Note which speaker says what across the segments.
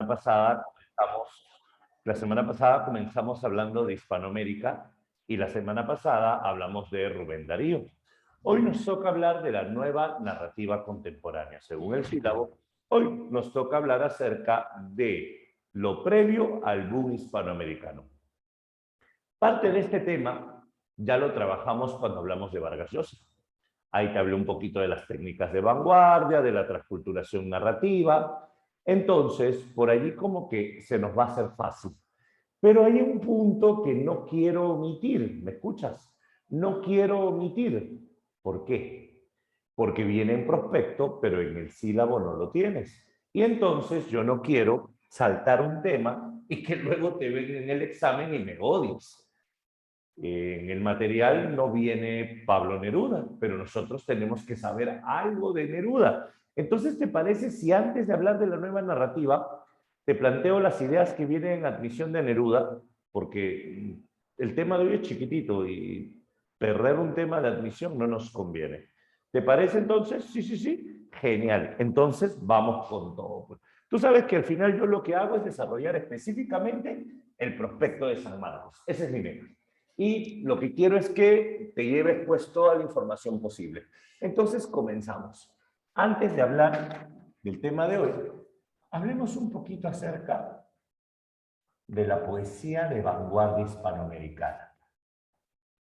Speaker 1: pasada la semana pasada comenzamos hablando de Hispanoamérica y la semana pasada hablamos de Rubén Darío. Hoy nos toca hablar de la nueva narrativa contemporánea. Según el sílabo, hoy nos toca hablar acerca de lo previo al boom hispanoamericano. Parte de este tema ya lo trabajamos cuando hablamos de Vargas Llosa. Ahí te hablé un poquito de las técnicas de vanguardia, de la transculturación narrativa. Entonces, por allí como que se nos va a hacer fácil. Pero hay un punto que no quiero omitir. ¿Me escuchas? No quiero omitir. ¿Por qué? Porque viene en prospecto, pero en el sílabo no lo tienes. Y entonces yo no quiero saltar un tema y que luego te ven en el examen y me odies. En el material no viene Pablo Neruda, pero nosotros tenemos que saber algo de Neruda. Entonces, ¿te parece si antes de hablar de la nueva narrativa, te planteo las ideas que vienen en la admisión de Neruda? Porque el tema de hoy es chiquitito y perder un tema de admisión no nos conviene. ¿Te parece entonces? Sí, sí, sí. Genial. Entonces, vamos con todo. Tú sabes que al final yo lo que hago es desarrollar específicamente el prospecto de San Marcos. Ese es mi meta. Y lo que quiero es que te lleves pues toda la información posible. Entonces comenzamos. Antes de hablar del tema de hoy, hablemos un poquito acerca de la poesía de vanguardia hispanoamericana.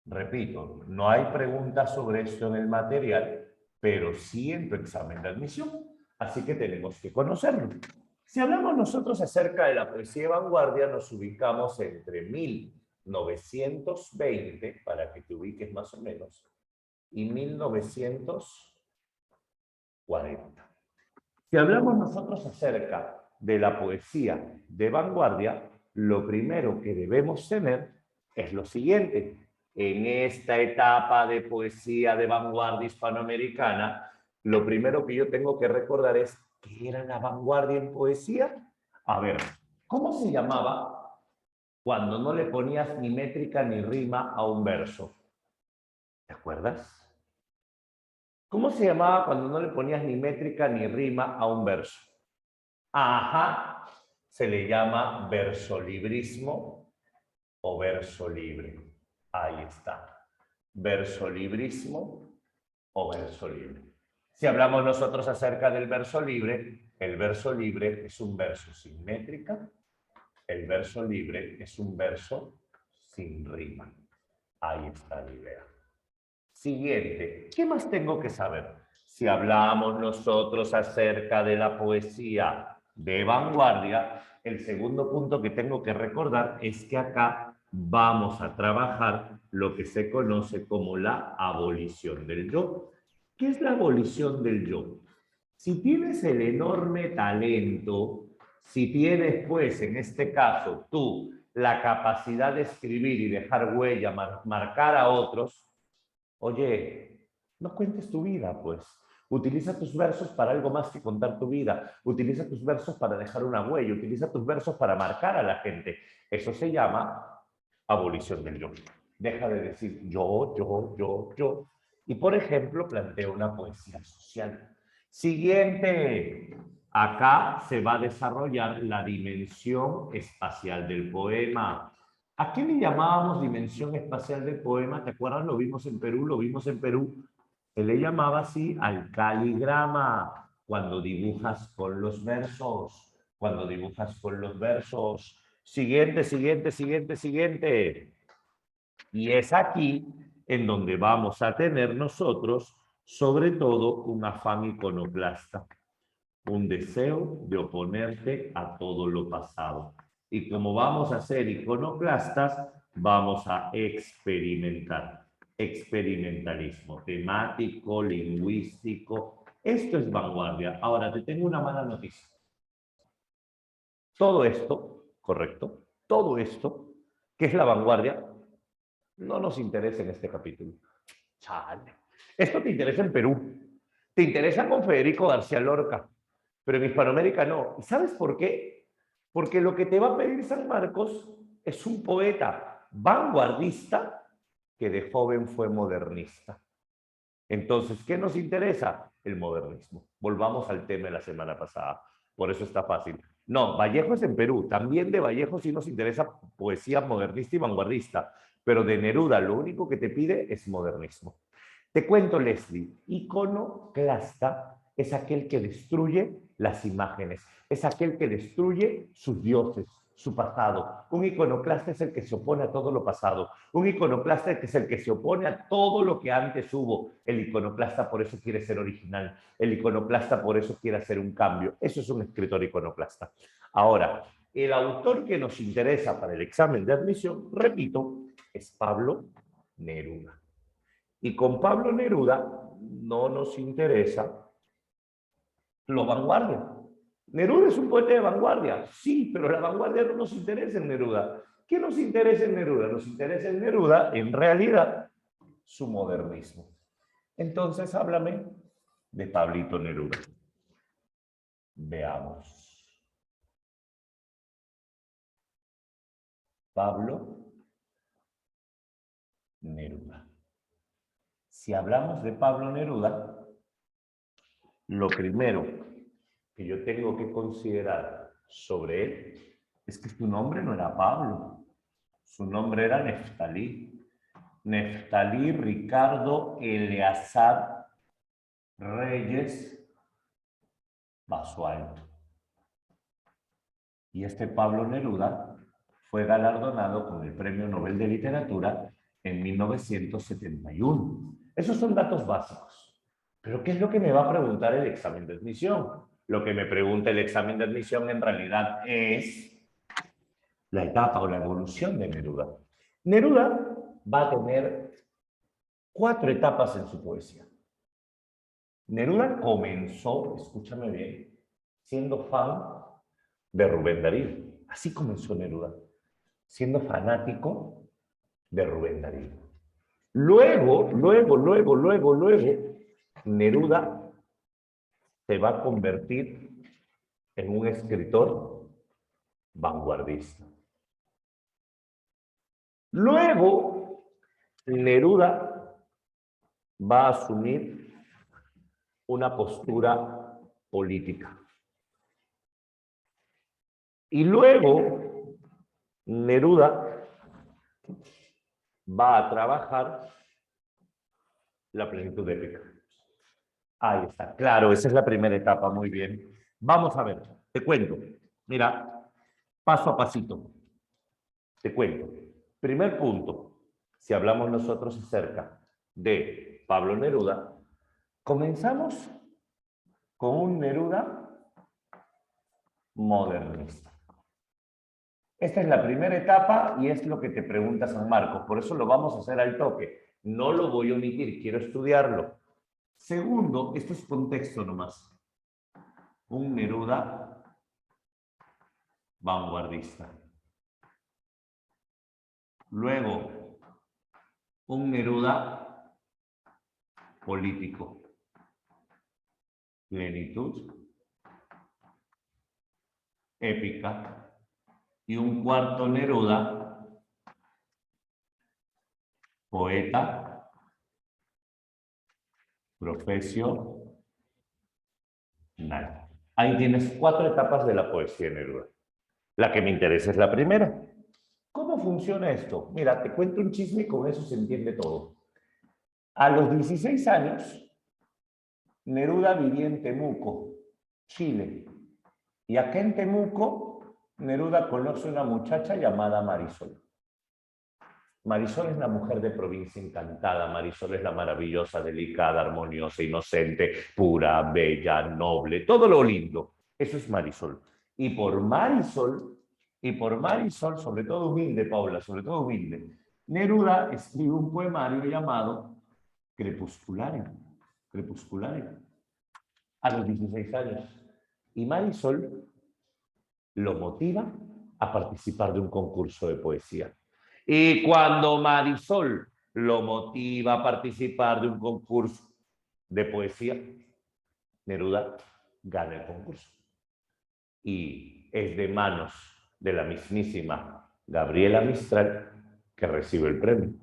Speaker 1: Repito, no hay preguntas sobre esto en el material, pero sí en tu examen de admisión. Así que tenemos que conocerlo. Si hablamos nosotros acerca de la poesía de vanguardia, nos ubicamos entre 1920, para que te ubiques más o menos, y 1940. Si hablamos nosotros acerca de la poesía de vanguardia, lo primero que debemos tener es lo siguiente. En esta etapa de poesía de vanguardia hispanoamericana, lo primero que yo tengo que recordar es ¿qué era la vanguardia en poesía? A ver, ¿cómo se llamaba cuando no le ponías ni métrica ni rima a un verso? ¿Te acuerdas? ¿Cómo se llamaba cuando no le ponías ni métrica ni rima a un verso? Ajá, se le llama versolibrismo o verso libre. Ahí está. Versolibrismo o verso libre. Si hablamos nosotros acerca del verso libre, el verso libre es un verso sin métrica, el verso libre es un verso sin rima. Ahí está la idea. Siguiente, ¿qué más tengo que saber? Si hablamos nosotros acerca de la poesía de vanguardia, el segundo punto que tengo que recordar es que acá vamos a trabajar lo que se conoce como la abolición del yo. ¿Qué es la abolición del yo? Si tienes el enorme talento, si tienes, pues, en este caso, tú, la capacidad de escribir y dejar huella, marcar a otros, oye, no cuentes tu vida, pues. Utiliza tus versos para algo más que contar tu vida. Utiliza tus versos para dejar una huella. Utiliza tus versos para marcar a la gente. Eso se llama abolición del yo. Deja de decir yo. Y, por ejemplo, planteo una poesía social. Siguiente. Acá se va a desarrollar la dimensión espacial del poema. ¿A qué le llamábamos dimensión espacial del poema? ¿Te acuerdas? Lo vimos en Perú, Se le llamaba así al caligrama, cuando dibujas con los versos, Siguiente. Y es aquí en donde vamos a tener nosotros, sobre todo, un afán iconoclasta, un deseo de oponerte a todo lo pasado. Y como vamos a ser iconoclastas, vamos a experimentar. Experimentalismo temático, lingüístico. Esto es vanguardia. Ahora, te tengo una mala noticia. Todo esto, correcto, todo esto, que es la vanguardia, no nos interesa en este capítulo. Chale. Esto te interesa en Perú. Te interesa con Federico García Lorca. Pero en Hispanoamérica no. ¿Y sabes por qué? Porque lo que te va a pedir San Marcos es un poeta vanguardista que de joven fue modernista. Entonces, ¿qué nos interesa? El modernismo. Volvamos al tema de la semana pasada. Por eso está fácil. No, Vallejo es en Perú. También de Vallejo sí nos interesa poesía modernista y vanguardista, pero de Neruda lo único que te pide es modernismo. Te cuento, Leslie, iconoclasta es aquel que destruye las imágenes, es aquel que destruye sus dioses, su pasado. Un iconoclasta es el que se opone a todo lo pasado. Un iconoclasta es el que se opone a todo lo que antes hubo. El iconoclasta por eso quiere ser original. El iconoclasta por eso quiere hacer un cambio. Eso es un escritor iconoclasta. Ahora, el autor que nos interesa para el examen de admisión, repito, es Pablo Neruda. Y con Pablo Neruda no nos interesa lo vanguardia. Neruda es un poeta de vanguardia, sí, pero la vanguardia no nos interesa en Neruda. ¿Qué nos interesa en Neruda? Nos interesa en Neruda, en realidad, su modernismo. Entonces, háblame de Pablito Neruda. Veamos. Pablo Neruda. Si hablamos de Pablo Neruda, lo primero que yo tengo que considerar sobre él es que su nombre no era Pablo, su nombre era Neftalí. Neftalí Ricardo Eleazar Reyes Basualto. Y este Pablo Neruda fue galardonado con el Premio Nobel de Literatura en 1971. Esos son datos básicos. Pero ¿qué es lo que me va a preguntar el examen de admisión? Lo que me pregunta el examen de admisión en realidad es la etapa o la evolución de Neruda. Neruda va a tener 4 etapas en su poesía. Neruda comenzó, escúchame bien, siendo fan de Rubén Darío. Así comenzó Neruda, siendo fanático de Rubén Darío. Luego, Neruda se va a convertir en un escritor vanguardista. Luego, Neruda va a asumir una postura política. Y luego, Neruda va a trabajar la plenitud épica. Ahí está, claro, esa es la primera etapa, muy bien. Vamos a ver, te cuento. Mira, paso a pasito. Te cuento. Primer punto, si hablamos nosotros acerca de Pablo Neruda, comenzamos con un Neruda modernista. Esta es la primera etapa y es lo que te pregunta San Marcos, por eso lo vamos a hacer al toque. No lo voy a omitir, quiero estudiarlo. Segundo, esto es contexto nomás. Un Neruda vanguardista. Luego, un Neruda político. Plenitud épica. Y un cuarto Neruda, poeta, profesional. Ahí tienes 4 etapas de la poesía de Neruda. La que me interesa es la primera. ¿Cómo funciona esto? Mira, te cuento un chisme y con eso se entiende todo. A los 16 años, Neruda vivía en Temuco, Chile. Y acá en Temuco, Neruda conoce a una muchacha llamada Marisol. Marisol es la mujer de provincia encantada. Marisol es la maravillosa, delicada, armoniosa, inocente, pura, bella, noble, todo lo lindo. Eso es Marisol. Y por Marisol, sobre todo humilde, Paula, sobre todo humilde, Neruda escribe un poemario llamado Crepusculario. Crepusculario. A los 16 años. Y Marisol lo motiva a participar de un concurso de poesía. Y cuando Marisol lo motiva a participar de un concurso de poesía, Neruda gana el concurso. Y es de manos de la mismísima Gabriela Mistral que recibe el premio.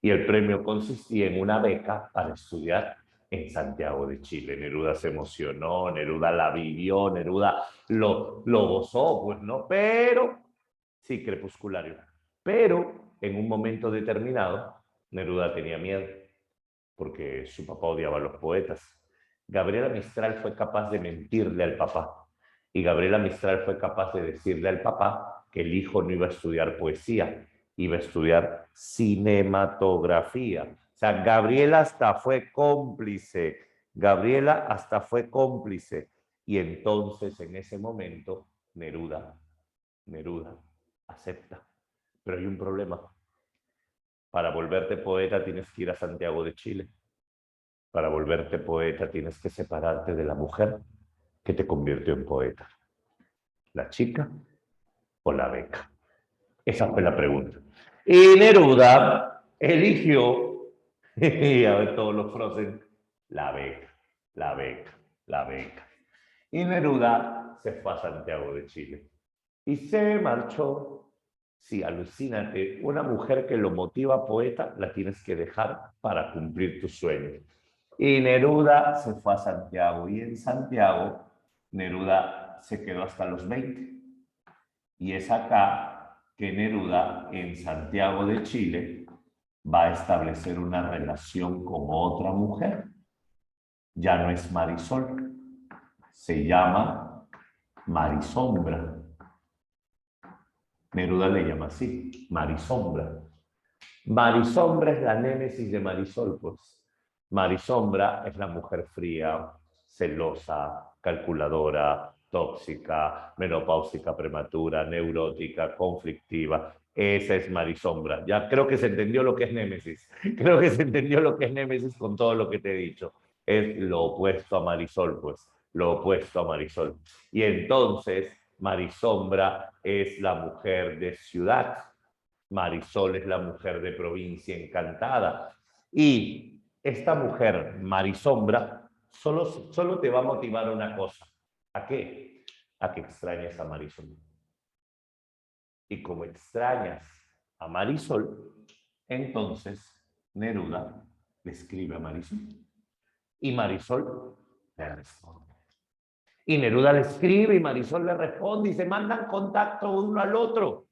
Speaker 1: Y el premio consistía en una beca para estudiar en Santiago de Chile. Neruda se emocionó, Neruda la vivió, Neruda lo gozó, pues, ¿no? Pero, sí, crepusculario. Pero, en un momento determinado, Neruda tenía miedo, porque su papá odiaba a los poetas. Gabriela Mistral fue capaz de mentirle al papá. Y Gabriela Mistral fue capaz de decirle al papá que el hijo no iba a estudiar poesía, iba a estudiar cinematografía. O sea, Gabriela hasta fue cómplice. Gabriela hasta fue cómplice. Y entonces, en ese momento, Neruda acepta. Pero hay un problema. Para volverte poeta tienes que ir a Santiago de Chile. Para volverte poeta tienes que separarte de la mujer que te convirtió en poeta. ¿La chica o la beca? Esa fue la pregunta. Y Neruda eligió, a ver todos los Frozen, la beca, la beca, la beca. Y Neruda se fue a Santiago de Chile. Y se marchó. Sí, alucínate, una mujer que lo motiva poeta, la tienes que dejar para cumplir tus sueños. Y Neruda se fue a Santiago, y en Santiago Neruda se quedó hasta los 20. Y es acá que Neruda, en Santiago de Chile, va a establecer una relación con otra mujer. Ya no es Marisol, se llama Marisombra. Neruda le llama así, Marisombra. Marisombra es la némesis de Marisol, pues. Marisombra es la mujer fría, celosa, calculadora, tóxica, menopáusica prematura, neurótica, conflictiva. Esa es Marisombra. Ya creo que se entendió lo que es némesis. Creo que se entendió lo que es némesis con todo lo que te he dicho. Es lo opuesto a Marisol, pues. Lo opuesto a Marisol. Y entonces, Marisombra es la mujer de ciudad. Marisol es la mujer de provincia encantada. Y esta mujer, Marisombra, solo te va a motivar una cosa. ¿A qué? A que extrañes a Marisol. Y como extrañas a Marisol, entonces Neruda le escribe a Marisol. Y Marisol le responde. Y Neruda le escribe y Marisol le responde y se mandan contacto uno al otro.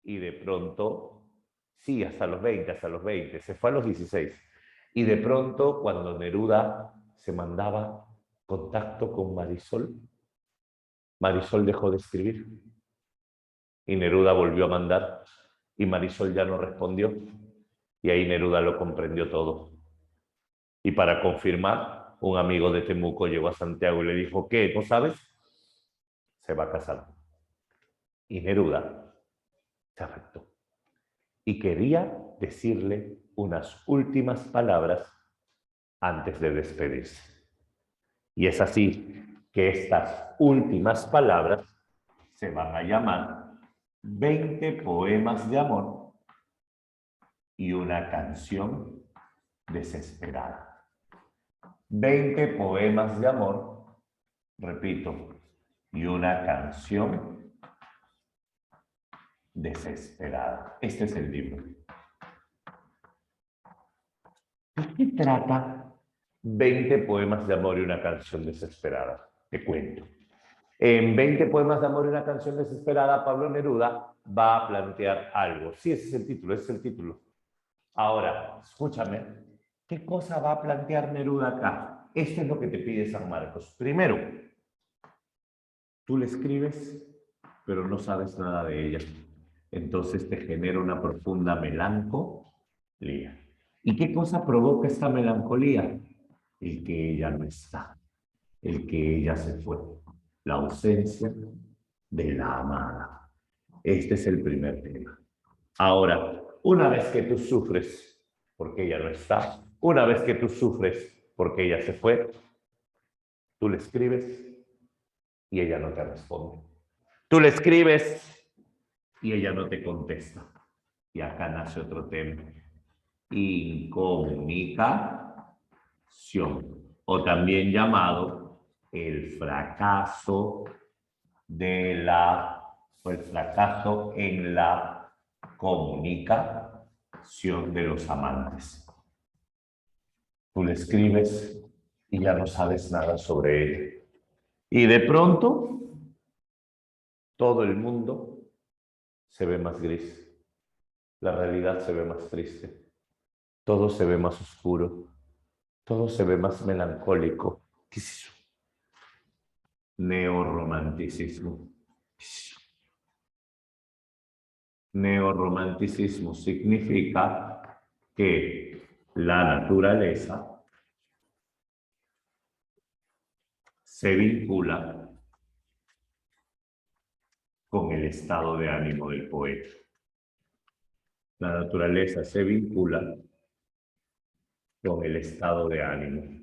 Speaker 1: Y de pronto, sí, hasta los 20, se fue a los 16. Y de pronto, cuando Neruda se mandaba contacto con Marisol, Marisol dejó de escribir. Y Neruda volvió a mandar y Marisol ya no respondió. Y ahí Neruda lo comprendió todo. Y para confirmar, un amigo de Temuco llegó a Santiago y le dijo, ¿qué? ¿No sabes? Se va a casar. Y Neruda se afectó. Y quería decirle unas últimas palabras antes de despedirse. Y es así que estas últimas palabras se van a llamar 20 poemas de amor y una canción desesperada. 20 poemas de amor, repito, y una canción desesperada. Este es el libro. ¿De qué trata 20 poemas de amor y una canción desesperada? Te cuento. En 20 poemas de amor y una canción desesperada, Pablo Neruda va a plantear algo. Sí, ese es el título, ese es el título. Ahora, escúchame, ¿qué cosa va a plantear Neruda acá? Esto es lo que te pide San Marcos. Primero, tú le escribes, pero no sabes nada de ella. Entonces te genera una profunda melancolía. ¿Y qué cosa provoca esta melancolía? El que ella no está, el que ella se fue, la ausencia de la amada. Este es el primer tema. Ahora, una vez que tú sufres porque ella no está, una vez que tú sufres porque ella se fue, tú le escribes y ella no te responde. Tú le escribes y ella no te contesta. Y acá nace otro tema. Incomunicación, o también llamado el fracaso el fracaso en la comunicación de los amantes. Tú le escribes y ya no sabes nada sobre ella. Y de pronto, todo el mundo se ve más gris. La realidad se ve más triste. Todo se ve más oscuro. Todo se ve más melancólico. ¿Qué es eso? Neorromanticismo. Neorromanticismo significa que la naturaleza se vincula con el estado de ánimo del poeta. La naturaleza se vincula con el estado de ánimo.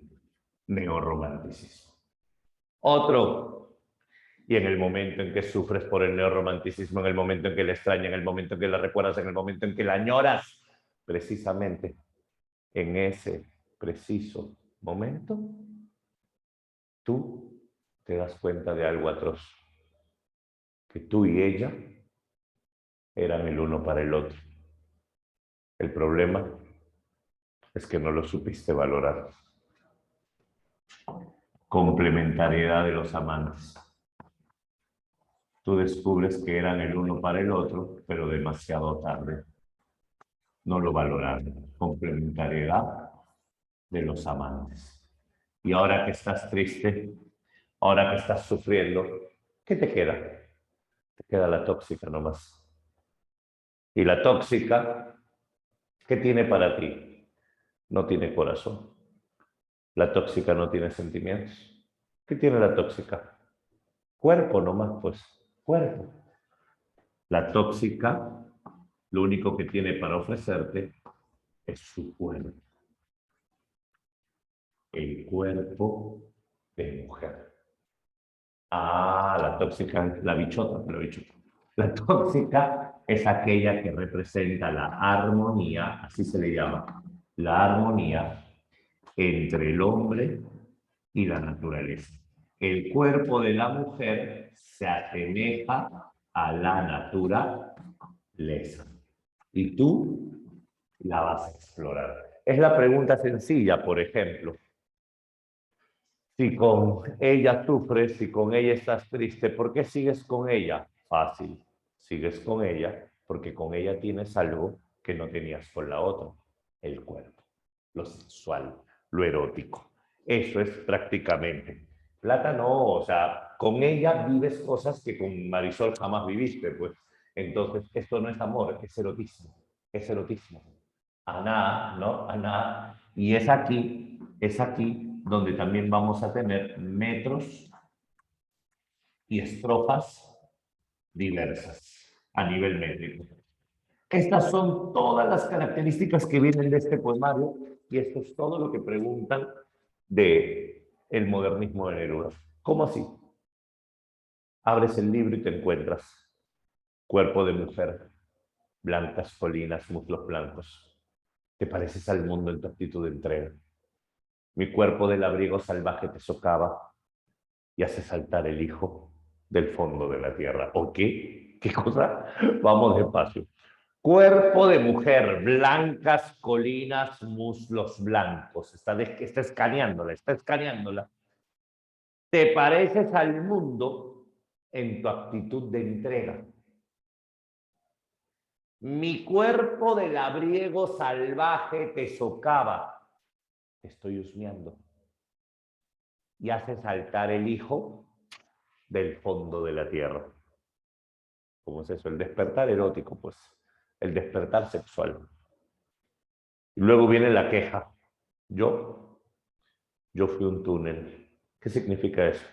Speaker 1: Neorromanticismo. Otro. Y en el momento en que sufres por el neorromanticismo, en el momento en que la extrañas, en el momento en que la recuerdas, en el momento en que la añoras, precisamente en ese preciso momento, tú te das cuenta de algo atroz, que tú y ella eran el uno para el otro. El problema es que no lo supiste valorar. Complementariedad de los amantes. Tú descubres que eran el uno para el otro, pero demasiado tarde. No lo valoraron. Complementariedad de los amantes. Y ahora que estás triste, ahora que estás sufriendo, ¿qué te queda? Te queda la tóxica nomás. Y la tóxica, ¿qué tiene para ti? No tiene corazón. La tóxica no tiene sentimientos. ¿Qué tiene la tóxica? Cuerpo nomás, pues. Cuerpo. La tóxica, lo único que tiene para ofrecerte es su cuerpo. El cuerpo de mujer. Ah, la tóxica, la bichota, la bichota. La tóxica es aquella que representa la armonía, así se le llama, la armonía entre el hombre y la naturaleza. El cuerpo de la mujer se asemeja a la naturaleza. Y tú la vas a explorar. Es la pregunta sencilla, por ejemplo. Si con ella sufres, si con ella estás triste, ¿por qué sigues con ella? Fácil. Sigues con ella porque con ella tienes algo que no tenías con la otra. El cuerpo, lo sexual, lo erótico. Eso es prácticamente. Plata no, o sea, con ella vives cosas que con Marisol jamás viviste, pues. Entonces, esto no es amor, es erotismo. Es erotismo. Aná, ¿no? Aná. Y es aquí donde también vamos a tener metros y estrofas diversas a nivel métrico. Estas son todas las características que vienen de este poemario y esto es todo lo que preguntan de el modernismo de Neruda. ¿Cómo así? Abres el libro y te encuentras cuerpo de mujer, blancas colinas, muslos blancos. Te pareces al mundo en tu actitud de entrega. Mi cuerpo del abrigo salvaje te socava y hace saltar el hijo del fondo de la tierra. ¿O qué? ¿Qué cosa? Vamos despacio. Cuerpo de mujer, blancas colinas, muslos blancos. Está escaneándola, está escaneándola. Te pareces al mundo en tu actitud de entrega. Mi cuerpo de labriego salvaje te socava. Te estoy husmeando. Y hace saltar el hijo del fondo de la tierra. ¿Cómo es eso? El despertar erótico, pues. El despertar sexual. Y luego viene la queja. Yo fui un túnel. ¿Qué significa eso?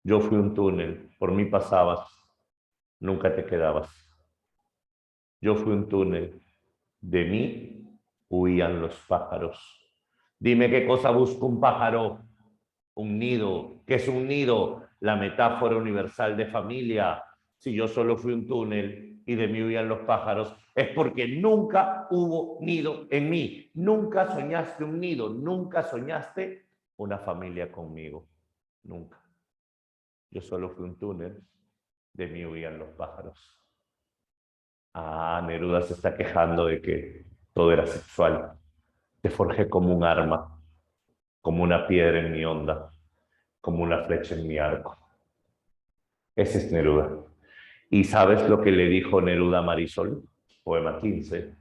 Speaker 1: Yo fui un túnel. Por mí pasabas. Nunca te quedabas. Yo fui un túnel. De mí huían los pájaros. Dime qué cosa busca un pájaro. Un nido. ¿Qué es un nido? La metáfora universal de familia. Si yo solo fui un túnel y de mí huían los pájaros, es porque nunca hubo nido en mí. Nunca soñaste un nido, nunca soñaste una familia conmigo. Nunca. Yo solo fui un túnel, de mí huían los pájaros. Ah, Neruda se está quejando de que todo era sexual. te forjé como un arma, como una piedra en mi onda, como una flecha en mi arco. Ese es Neruda. ¿Y sabes lo que le dijo Neruda a Marisol? Poema 15.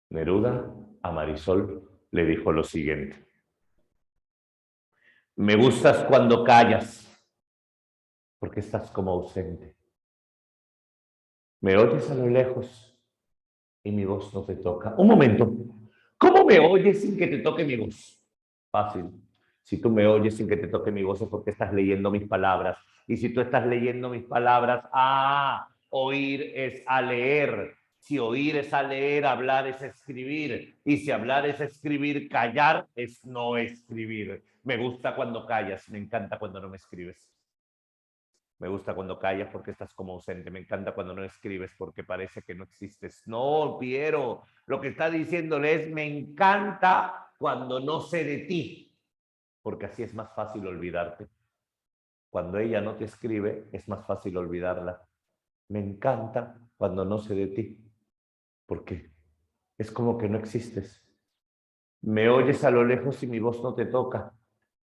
Speaker 1: Neruda a Marisol le dijo lo siguiente: me gustas cuando callas, porque estás como ausente. Me oyes a lo lejos y mi voz no te toca. Un momento, ¿cómo me oyes sin que te toque mi voz? Fácil. Si tú me oyes sin que te toque mi voz es porque estás leyendo mis palabras. Y si tú estás leyendo mis palabras, oír es a leer. Si oír es a leer, hablar es escribir. Y si hablar es escribir, callar es no escribir. Me gusta cuando callas, me encanta cuando no me escribes. Me gusta cuando callas porque estás como ausente. Me encanta cuando no escribes porque parece que no existes. No, Piero, lo que está diciéndole es: me encanta cuando no sé de ti, porque así es más fácil olvidarte. Cuando ella no te escribe, es más fácil olvidarla. Me encanta cuando no sé de ti, porque es como que no existes. Me oyes a lo lejos y mi voz no te toca.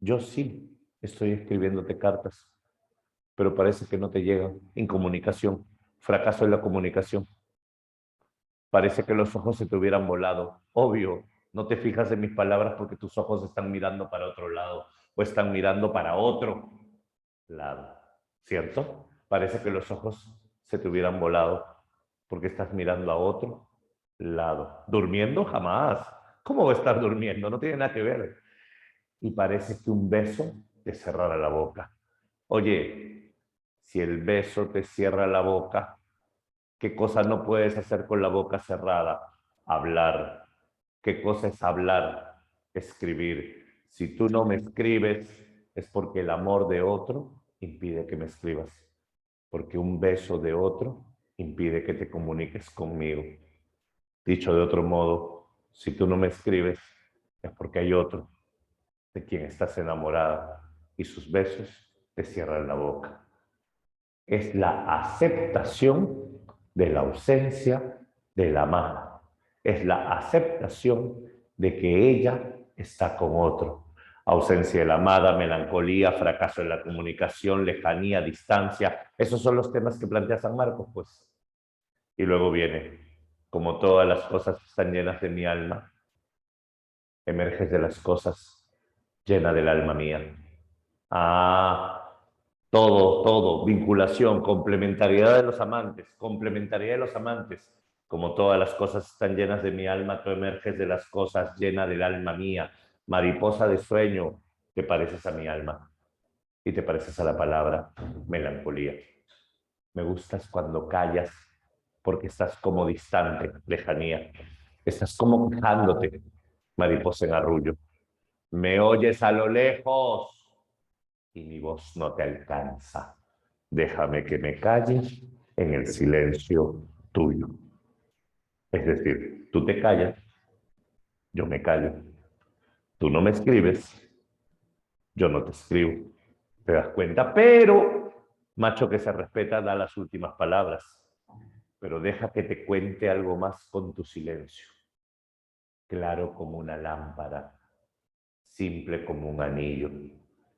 Speaker 1: Yo sí estoy escribiéndote cartas, pero parece que no te llegan. Incomunicación, fracaso en la comunicación. Parece que los ojos se te hubieran volado. Obvio, no te fijas en mis palabras porque tus ojos están mirando para otro lado o están mirando para otro lado, ¿cierto? Parece que los ojos se te hubieran volado porque estás mirando a otro lado. ¿Durmiendo? Jamás. ¿Cómo va a estar durmiendo? No tiene nada que ver. Y parece que un beso te cerrara la boca. Oye, si el beso te cierra la boca, ¿qué cosa no puedes hacer con la boca cerrada? Hablar. ¿Qué cosa es hablar? Escribir. Si tú no me escribes, es porque el amor de otro impide que me escribas. Porque un beso de otro impide que te comuniques conmigo. Dicho de otro modo, si tú no me escribes, es porque hay otro de quien estás enamorada y sus besos te cierran la boca. Es la aceptación de la ausencia de la amada. Es la aceptación de que ella está con otro. Ausencia de la amada, melancolía, fracaso en la comunicación, lejanía, distancia. Esos son los temas que plantea San Marcos, pues. Y luego viene: como todas las cosas están llenas de mi alma, emerges de las cosas llena del alma mía. Todo, vinculación, complementariedad de los amantes, complementariedad de los amantes. Como todas las cosas están llenas de mi alma, tú emerges de las cosas llena del alma mía. Mariposa de sueño, te pareces a mi alma y te pareces a la palabra melancolía. Me gustas cuando callas porque estás como distante, lejanía. Estás como quejándote, mariposa en arrullo. Me oyes a lo lejos y mi voz no te alcanza. Déjame que me calle en el silencio tuyo. Es decir, tú te callas, yo me callo. Tú no me escribes, yo no te escribo. ¿Te das cuenta? Pero, macho que se respeta da las últimas palabras. Pero deja que te cuente algo más con tu silencio. Claro como una lámpara, simple como un anillo.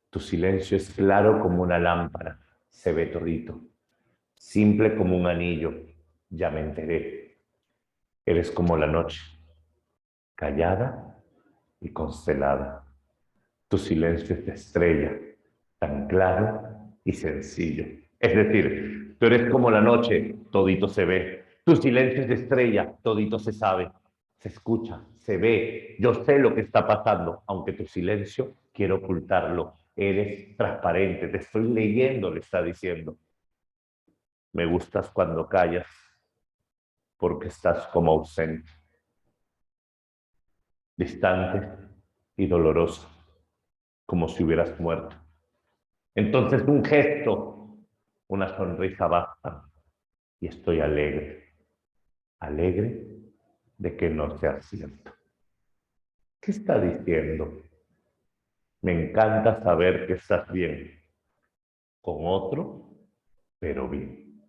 Speaker 1: Tu silencio es claro como una lámpara, se ve todito. Simple como un anillo, ya me enteré. Eres como la noche, callada y constelada. Tu silencio es de estrella, tan claro y sencillo. Es decir, tú eres como la noche, todito se ve. Tu silencio es de estrella, todito se sabe. Se escucha, se ve. Yo sé lo que está pasando, aunque tu silencio quiero ocultarlo. Eres transparente, te estoy leyendo, le está diciendo. Me gustas cuando callas, porque estás como ausente, distante y doloroso, como si hubieras muerto. Entonces un gesto, una sonrisa basta y estoy alegre, alegre de que no sea cierto. ¿Qué está diciendo? Me encanta saber que estás bien, con otro, pero bien.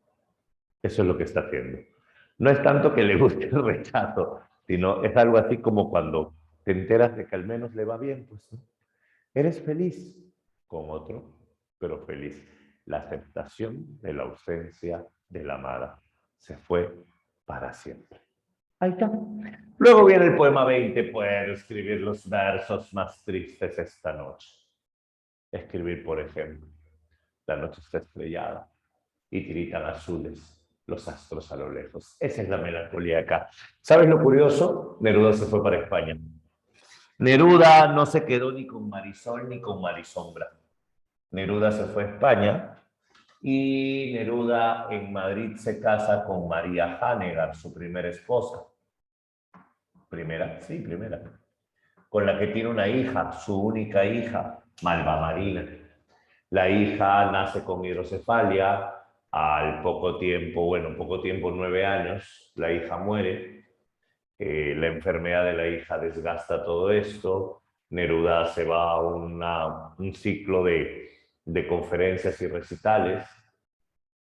Speaker 1: Eso es lo que está haciendo. No es tanto que le guste el rechazo, sino es algo así como cuando te enteras de que al menos le va bien, pues, ¿no? Eres feliz con otro, pero feliz. La aceptación de la ausencia de la amada se fue para siempre. Ahí está. Luego viene el poema 20. Puedo escribir los versos más tristes esta noche. Escribir, por ejemplo, la noche está estrellada y tiritan azules los astros a lo lejos. Esa es la melancolía acá. ¿Sabes lo curioso? Neruda se fue para España. Neruda no se quedó ni con Marisol ni con Marisombra. Neruda se fue a España y Neruda en Madrid se casa con María Hanegger, su primera esposa. Primera, sí, primera. Con la que tiene una hija, su única hija, Malva Marina. La hija nace con hidrocefalia, al poco tiempo, bueno, poco tiempo, 9 años, la hija muere. La enfermedad de la hija desgasta todo esto. Neruda se va a un ciclo de conferencias y recitales.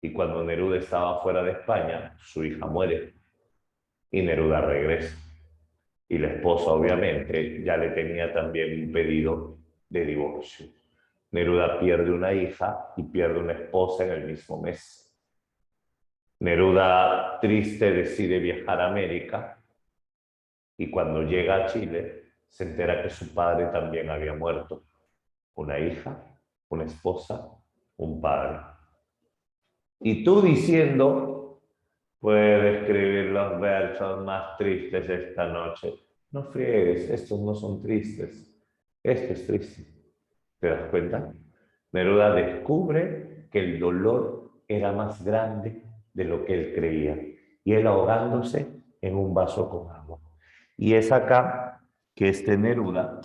Speaker 1: Y cuando Neruda estaba fuera de España, su hija muere y Neruda regresa. Y la esposa, obviamente, ya le tenía también un pedido de divorcio. Neruda pierde una hija y pierde una esposa en el mismo mes. Neruda, triste, decide viajar a América y cuando llega a Chile se entera que su padre también había muerto. Una hija, una esposa, un padre. Y tú diciendo, puedes escribir los versos más tristes esta noche. No friegues, estos no son tristes. Esto es triste. ¿Te das cuenta? Neruda descubre que el dolor era más grande de lo que él creía. Y él ahogándose en un vaso con agua. Y es acá que este Neruda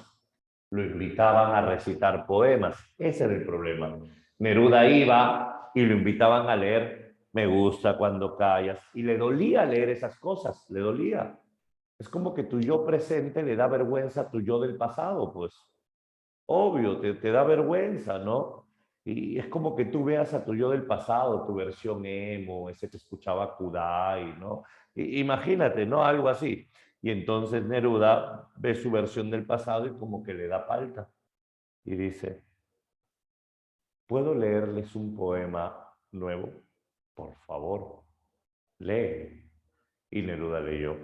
Speaker 1: lo invitaban a recitar poemas. Ese era el problema. Neruda iba y lo invitaban a leer Me gusta cuando callas. Y le dolía leer esas cosas, le dolía. Es como que tu yo presente le da vergüenza a tu yo del pasado, pues. Obvio, te da vergüenza, ¿no? Y es como que tú veas a tu yo del pasado, tu versión emo, ese que escuchaba Kudai, ¿no? Imagínate, ¿no? Algo así. Y entonces Neruda ve su versión del pasado y como que le da palta. Y dice, ¿puedo leerles un poema nuevo? Por favor, lee. Y Neruda leyó.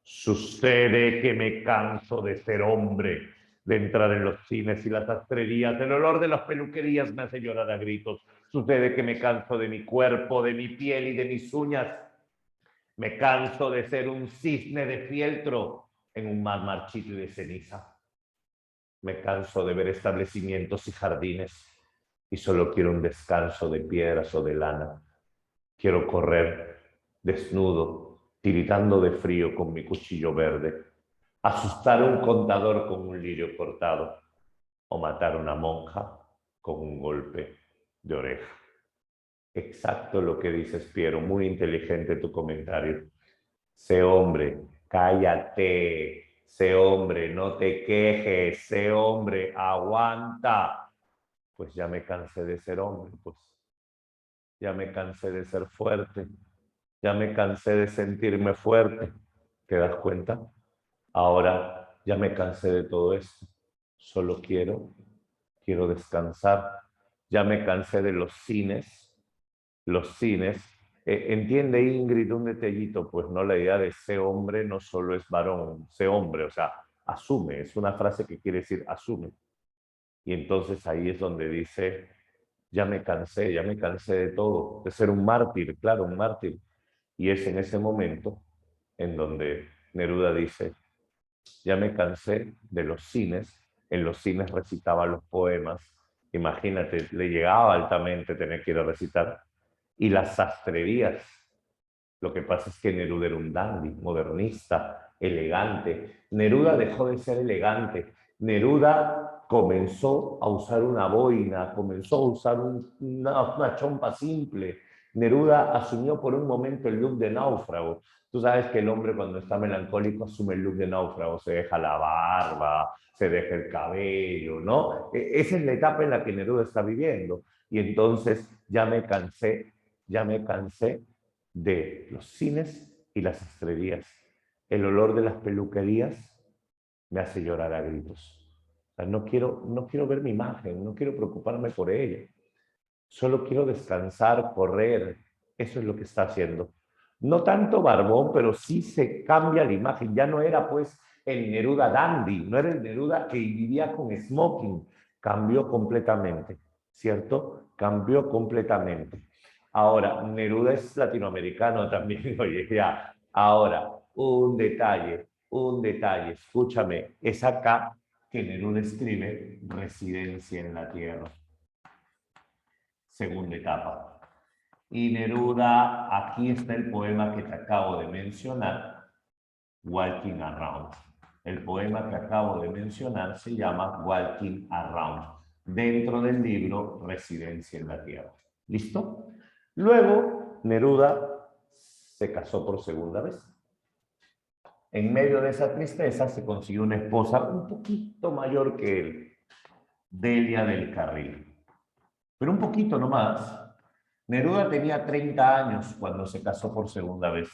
Speaker 1: Sucede que me canso de ser hombre, de entrar en los cines y las sastrerías. El olor de las peluquerías me hace llorar a gritos. Sucede que me canso de mi cuerpo, de mi piel y de mis uñas. Me canso de ser un cisne de fieltro en un mar marchito y de ceniza. Me canso de ver establecimientos y jardines y solo quiero un descanso de piedras o de lana. Quiero correr desnudo, tiritando de frío con mi cuchillo verde, asustar a un contador con un lirio cortado o matar a una monja con un golpe de oreja. Exacto lo que dices, Piero, muy inteligente tu comentario. Sé hombre, cállate, sé hombre, no te quejes, sé hombre, aguanta. Pues ya me cansé de ser hombre, pues ya me cansé de ser fuerte, ya me cansé de sentirme fuerte. ¿Te das cuenta? Ahora ya me cansé de todo esto. Solo quiero descansar. Ya me cansé de los cines. Los cines. ¿Entiende Ingrid un detallito? Pues no, la idea de ser hombre no solo es varón, ser hombre, o sea, asume, es una frase que quiere decir asume. Y entonces ahí es donde dice, ya me cansé de todo, de ser un mártir, claro, un mártir. Y es en ese momento en donde Neruda dice, ya me cansé de los cines, en los cines recitaba los poemas, imagínate, le llegaba altamente tener que ir a recitar, y las sastrerías. Lo que pasa es que Neruda era un dandy, modernista, elegante. Neruda dejó de ser elegante. Neruda comenzó a usar una boina, comenzó a usar una chompa simple. Neruda asumió por un momento el look de náufrago. Tú sabes que el hombre cuando está melancólico asume el look de náufrago, se deja la barba, se deja el cabello, ¿no? Esa es la etapa en la que Neruda está viviendo. Y entonces ya me cansé de los cines y las estrellas, el olor de las peluquerías me hace llorar a gritos. O sea, no quiero ver mi imagen, no quiero preocuparme por ella. Solo quiero descansar, correr. Eso es lo que está haciendo. No tanto barbón, pero sí se cambia la imagen. Ya no era pues el Neruda dandy, no era el Neruda que vivía con smoking. Cambió completamente, ¿cierto? Cambió completamente. Ahora, Neruda es latinoamericano también, oye, ya. Ahora, un detalle, escúchame, es acá que Neruda escribe Residencia en la Tierra, segunda etapa. Y Neruda, aquí está el poema que te acabo de mencionar, Walking Around. El poema que acabo de mencionar se llama Walking Around, dentro del libro Residencia en la Tierra. ¿Listo? Luego, Neruda se casó por segunda vez. En medio de esa tristeza se consiguió una esposa un poquito mayor que él, Delia del Carril. Pero un poquito nomás. Neruda tenía 30 años cuando se casó por segunda vez.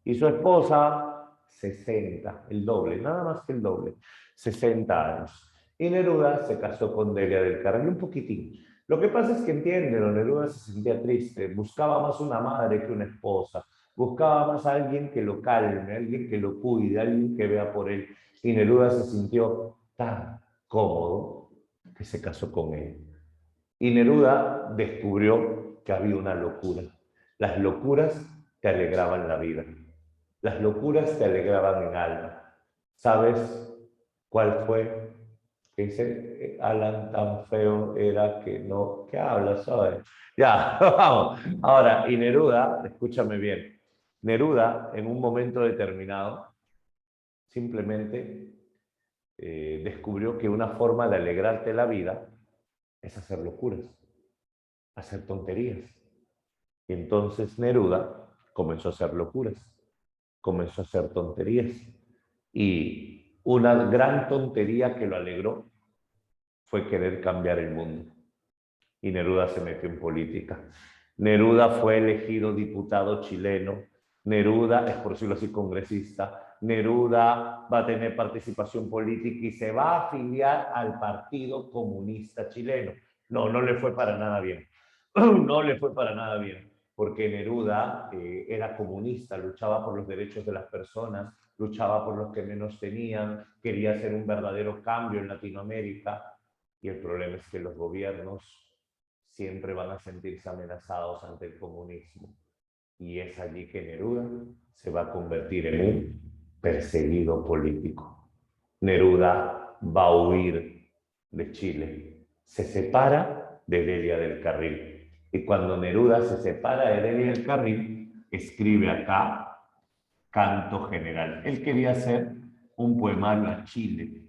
Speaker 1: Y su esposa, 60, el doble, nada más que el doble, 60 años. Y Neruda se casó con Delia del Carril un poquitín. Lo que pasa es que entiéndelo, Neruda se sentía triste, buscaba más una madre que una esposa, buscaba más a alguien que lo calme, alguien que lo cuide, alguien que vea por él. Y Neruda se sintió tan cómodo que se casó con él. Y Neruda descubrió que había una locura. Las locuras te alegraban la vida. Las locuras te alegraban en alma. ¿Sabes cuál fue? Que dice, Alan tan feo era que no... ¿Qué hablas, sabes? Ya, vamos. Ahora, y Neruda, escúchame bien, Neruda en un momento determinado simplemente descubrió que una forma de alegrarte la vida es hacer locuras, hacer tonterías. Y entonces Neruda comenzó a hacer locuras, comenzó a hacer tonterías. Y una gran tontería que lo alegró fue querer cambiar el mundo. Y Neruda se metió en política. Neruda fue elegido diputado chileno. Neruda es, por decirlo así, congresista. Neruda va a tener participación política y se va a afiliar al Partido Comunista Chileno. No, no le fue para nada bien. No le fue para nada bien, porque Neruda era comunista, luchaba por los derechos de las personas, luchaba por los que menos tenían, quería hacer un verdadero cambio en Latinoamérica. Y el problema es que los gobiernos siempre van a sentirse amenazados ante el comunismo. Y es allí que Neruda se va a convertir en un perseguido político. Neruda va a huir de Chile. Se separa de Delia del Carril. Y cuando Neruda se separa de Delia del Carril, escribe acá Canto General. Él quería hacer un poemario a Chile,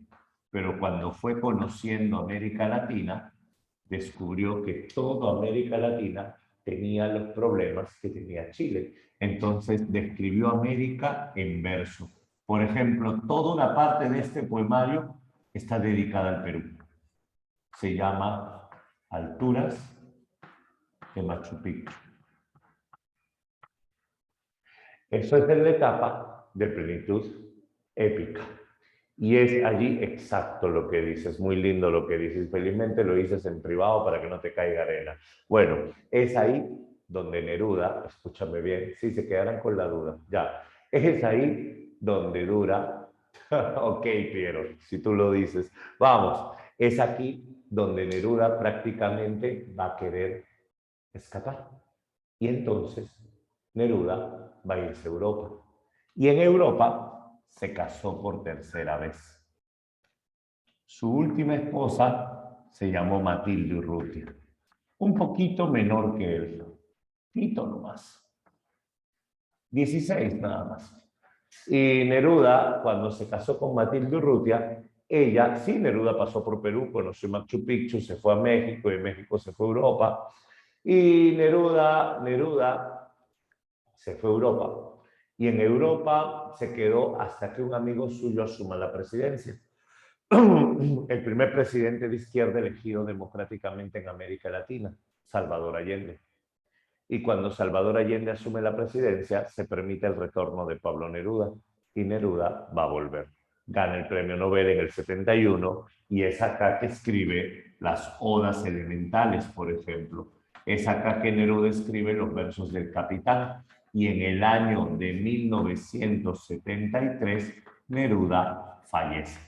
Speaker 1: pero cuando fue conociendo América Latina, descubrió que toda América Latina tenía los problemas que tenía Chile. Entonces describió América en verso. Por ejemplo, toda una parte de este poemario está dedicada al Perú. Se llama Alturas de Machu Picchu. Eso es en la etapa de plenitud épica. Y es allí exacto lo que dices, muy lindo lo que dices. Felizmente lo dices en privado para que no te caiga arena. Bueno, es ahí donde Neruda, escúchame bien, si se quedaran con la duda, ya, es ahí donde dura, ok, Piero, si tú lo dices, vamos, es aquí donde Neruda prácticamente va a querer escapar. Y entonces Neruda va a irse a Europa. Y en Europa se casó por tercera vez. Su última esposa se llamó Matilde Urrutia, un poquito menor que él, poquito nomás, 16 nada más. Y Neruda, cuando se casó con Matilde Urrutia, ella, sí, Neruda pasó por Perú, conoció Machu Picchu, se fue a México, y de México se fue a Europa, y Neruda se fue a Europa. Y en Europa se quedó hasta que un amigo suyo asuma la presidencia. El primer presidente de izquierda elegido democráticamente en América Latina, Salvador Allende. Y cuando Salvador Allende asume la presidencia, se permite el retorno de Pablo Neruda y Neruda va a volver. gana el premio Nobel en el 71 y es acá que escribe las Odas Elementales, por ejemplo. Es acá que Neruda escribe los versos del Capitán y en el año de 1973 Neruda fallece.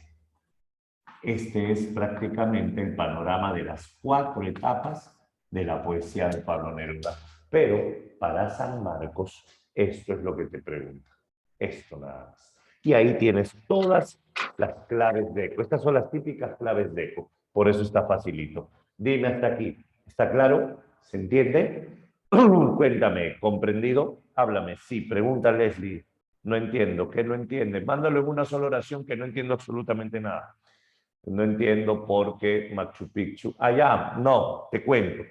Speaker 1: Este es prácticamente el panorama de las 4 etapas de la poesía de Pablo Neruda. Pero para San Marcos, esto es lo que te pregunta. Esto nada más. Y ahí tienes todas las claves de eco. Estas son las típicas claves de eco. Por eso está facilito. Dime hasta aquí. ¿Está claro? ¿Se entiende? Cuéntame, ¿comprendido? Háblame. Sí, pregunta Leslie. No entiendo. ¿Qué no entiende? Mándalo en una sola oración que no entiendo absolutamente nada. No entiendo por qué Machu Picchu. Allá, no, te cuento.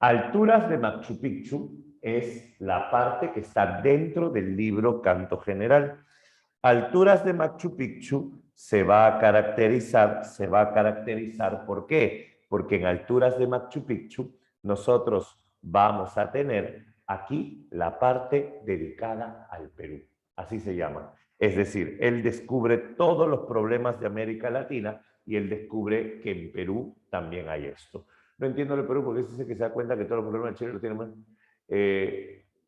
Speaker 1: Alturas de Machu Picchu es la parte que está dentro del libro Canto General. Alturas de Machu Picchu se va a caracterizar, ¿por qué? Porque en alturas de Machu Picchu nosotros vamos a tener aquí la parte dedicada al Perú. Así se llama. Es decir, él descubre todos los problemas de América Latina y él descubre que en Perú también hay esto. No entiendo el Perú porque ese que se da cuenta que todos los problemas de Chile los tienen.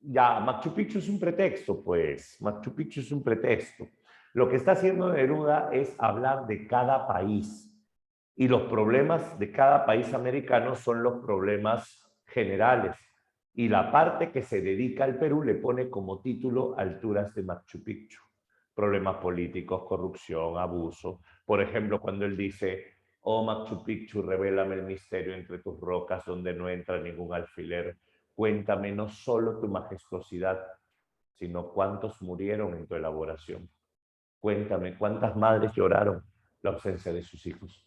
Speaker 1: Ya, Machu Picchu es un pretexto, pues. Machu Picchu es un pretexto. Lo que está haciendo Neruda es hablar de cada país. Y los problemas de cada país americano son los problemas generales. Y la parte que se dedica al Perú le pone como título Alturas de Machu Picchu. Problemas políticos, corrupción, abuso. Por ejemplo, cuando él dice, oh Machu Picchu, revélame el misterio entre tus rocas donde no entra ningún alfiler. Cuéntame no solo tu majestuosidad, sino cuántos murieron en tu elaboración. Cuéntame cuántas madres lloraron la ausencia de sus hijos.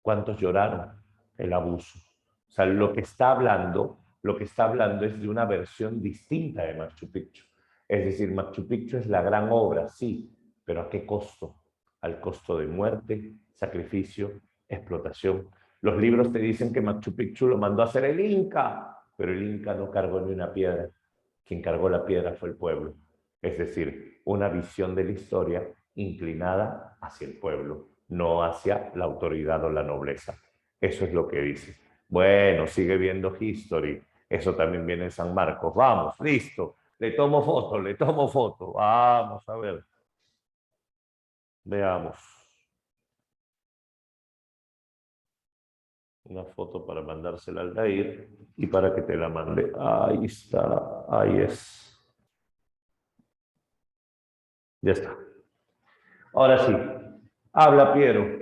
Speaker 1: ¿Cuántos lloraron el abuso? O sea, lo que está hablando es de una versión distinta de Machu Picchu. Es decir, Machu Picchu es la gran obra, sí, pero ¿a qué costo? Al costo de muerte, sacrificio, explotación. Los libros te dicen que Machu Picchu lo mandó a hacer el Inca, pero el Inca no cargó ni una piedra. Quien cargó la piedra fue el pueblo. Es decir, una visión de la historia inclinada hacia el pueblo, no hacia la autoridad o la nobleza. Eso es lo que dice. Bueno, sigue viendo History. Eso también viene en San Marcos. Vamos, listo. Le tomo foto, le tomo foto. Vamos a ver. Veamos. Una foto para mandársela al Dair y para que te la mande. Ahí está, ahí es. Ya está. Ahora sí, habla Piero.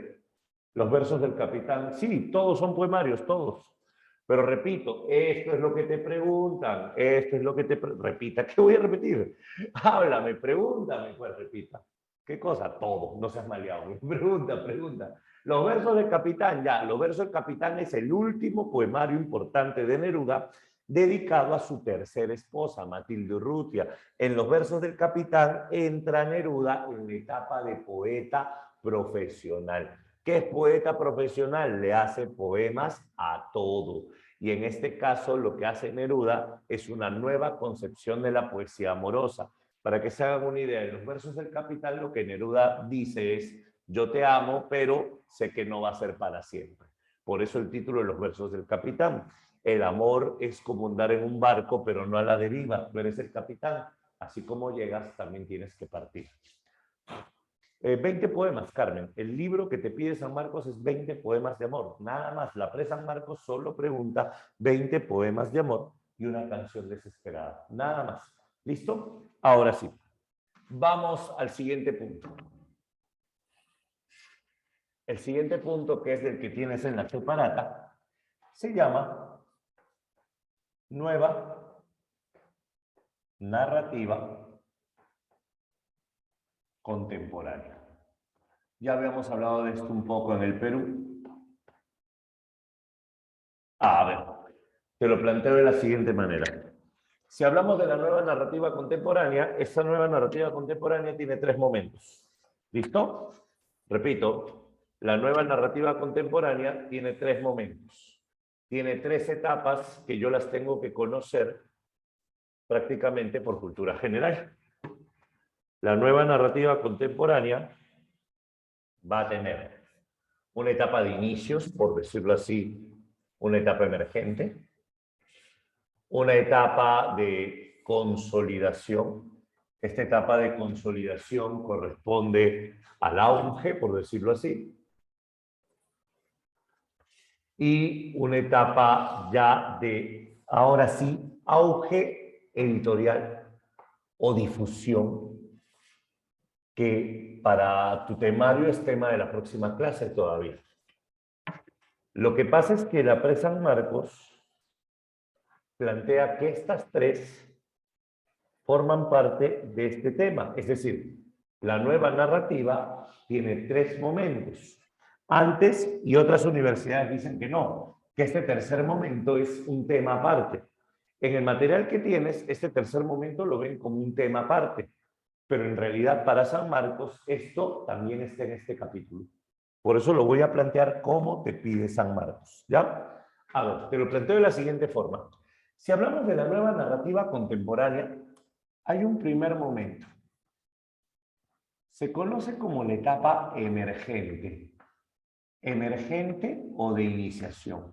Speaker 1: Los versos del Capitán, sí, todos son poemarios, todos. Pero repito, esto es lo que te preguntan, esto es lo que te... Repita, ¿qué voy a repetir? Háblame, pregúntame, pues repita. ¿Qué cosa? Todo, no seas maleado. Pregunta, pregunta. Los versos del Capitán, ya, los versos del Capitán es el último poemario importante de Neruda dedicado a su tercera esposa, Matilde Urrutia. En los versos del Capitán entra Neruda en la etapa de poeta profesional. ¿Qué es poeta profesional? Le hace poemas a todo. Y en este caso lo que hace Neruda es una nueva concepción de la poesía amorosa. Para que se hagan una idea, en los versos del Capitán lo que Neruda dice es, yo te amo, pero sé que no va a ser para siempre. Por eso el título de los versos del Capitán. El amor es como andar en un barco, pero no a la deriva. Tú eres el capitán. Así como llegas, también tienes que partir. 20 poemas, Carmen. El libro que te pide San Marcos es 20 poemas de amor. Nada más. La Pre San Marcos solo pregunta 20 poemas de amor y una canción desesperada. Nada más. ¿Listo? Ahora sí. Vamos al siguiente punto. El siguiente punto, que es el que tienes en la separata, se llama Nueva Narrativa Contemporánea. Ya habíamos hablado de esto un poco en el Perú. A ver, te lo planteo de la siguiente manera. Si hablamos de la nueva narrativa contemporánea, esa nueva narrativa contemporánea tiene 3 momentos. ¿Listo? Repito, la nueva narrativa contemporánea tiene 3 momentos. Tiene 3 etapas que yo las tengo que conocer prácticamente por cultura general. La nueva narrativa contemporánea va a tener una etapa de inicios, por decirlo así, una etapa emergente, una etapa de consolidación. Esta etapa de consolidación corresponde al auge, por decirlo así, y una etapa ya de, ahora sí, auge editorial o difusión, que para tu temario es tema de la próxima clase todavía. Lo que pasa es que la PRE San Marcos plantea que estas tres forman parte de este tema. Es decir, la nueva narrativa tiene tres momentos. Antes, y otras universidades dicen que no, que este tercer momento es un tema aparte. En el material que tienes, este tercer momento lo ven como un tema aparte, pero en realidad para San Marcos esto también está en este capítulo. Por eso lo voy a plantear como te pide San Marcos, ¿ya? A ver, te lo planteo de la siguiente forma. Si hablamos de la nueva narrativa contemporánea, hay un primer momento. Se conoce como la etapa emergente. Emergente o de iniciación,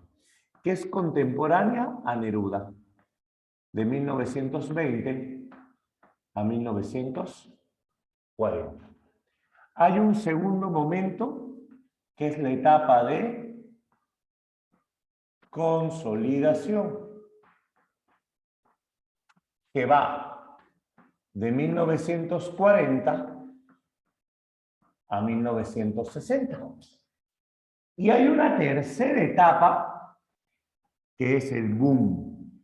Speaker 1: que es contemporánea a Neruda, de 1920 a 1940. Hay un segundo momento, que es la etapa de consolidación, que va de 1940 a 1960. Y hay una tercera etapa, que es el boom.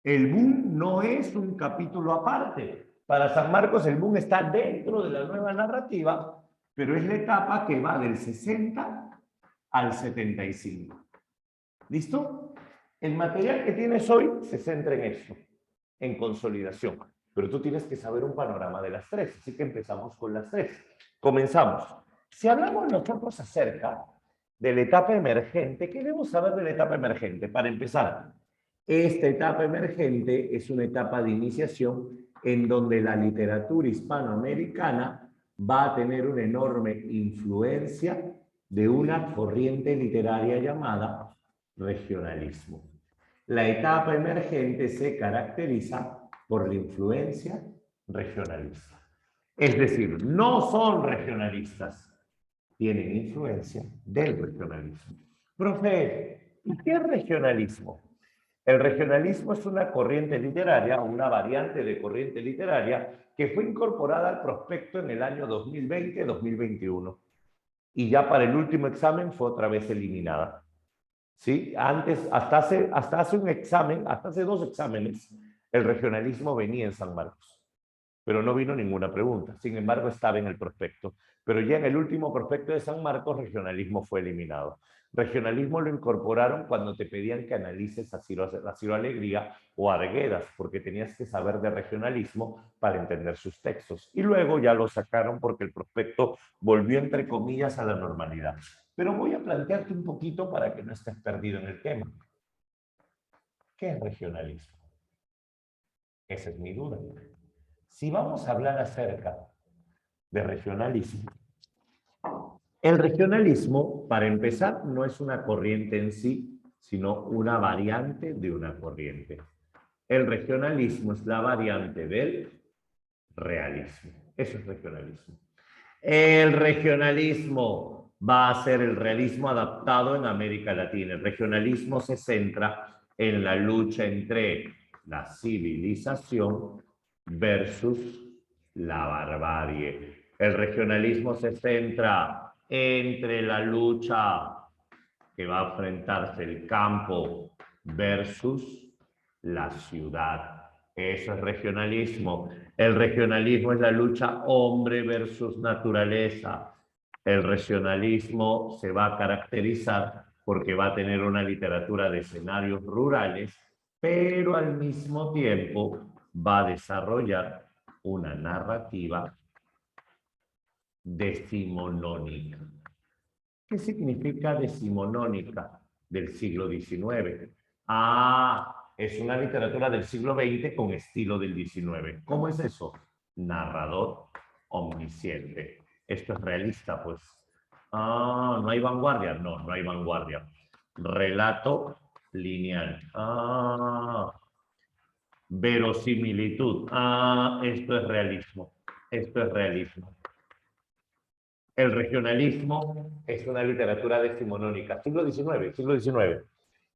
Speaker 1: El boom no es un capítulo aparte. Para San Marcos el boom está dentro de la nueva narrativa, pero es la etapa que va del 60 al 75. ¿Listo? El material que tienes hoy se centra en eso, en consolidación. Pero tú tienes que saber un panorama de las tres, así que empezamos con las tres. Comenzamos. Si hablamos nosotros acerca de la etapa emergente, ¿qué debemos saber de la etapa emergente? Para empezar, esta etapa emergente es una etapa de iniciación en donde la literatura hispanoamericana va a tener una enorme influencia de una corriente literaria llamada regionalismo. La etapa emergente se caracteriza por la influencia regionalista. Es decir, no son regionalistas, tienen influencia del regionalismo. Profe, ¿y qué es regionalismo? El regionalismo es una corriente literaria, una variante de corriente literaria que fue incorporada al prospecto en el año 2020-2021 y ya para el último examen fue otra vez eliminada. ¿Sí? Antes, hasta hace un examen, hasta hace 2 exámenes, el regionalismo venía en San Marcos, pero no vino ninguna pregunta. Sin embargo, estaba en el prospecto. Pero ya en el último prospecto de San Marcos, regionalismo fue eliminado. Regionalismo lo incorporaron cuando te pedían que analices a Ciro Alegría o a Arguedas, porque tenías que saber de regionalismo para entender sus textos. Y luego ya lo sacaron porque el prospecto volvió, entre comillas, a la normalidad. Pero voy a plantearte un poquito para que no estés perdido en el tema. ¿Qué es regionalismo? Esa es mi duda. Si vamos a hablar acerca de regionalismo, el regionalismo, para empezar, no es una corriente en sí, sino una variante de una corriente. El regionalismo es la variante del realismo. Eso es regionalismo. El regionalismo va a ser el realismo adaptado en América Latina. El regionalismo se centra en la lucha entre la civilización versus la barbarie. El regionalismo se centra entre la lucha que va a enfrentarse el campo versus la ciudad. Eso es regionalismo. El regionalismo es la lucha hombre versus naturaleza. El regionalismo se va a caracterizar porque va a tener una literatura de escenarios rurales, pero al mismo tiempo va a desarrollar una narrativa decimonónica. ¿Qué significa decimonónica del siglo XIX? Es una literatura del siglo XX con estilo del XIX. ¿Cómo es eso? Narrador omnisciente. Esto es realista, pues. Ah, ¿no hay vanguardia? No, no hay vanguardia. Relato lineal. Ah, verosimilitud. Ah, esto es realismo. Esto es realismo. El regionalismo es una literatura decimonónica, siglo XIX, siglo XIX.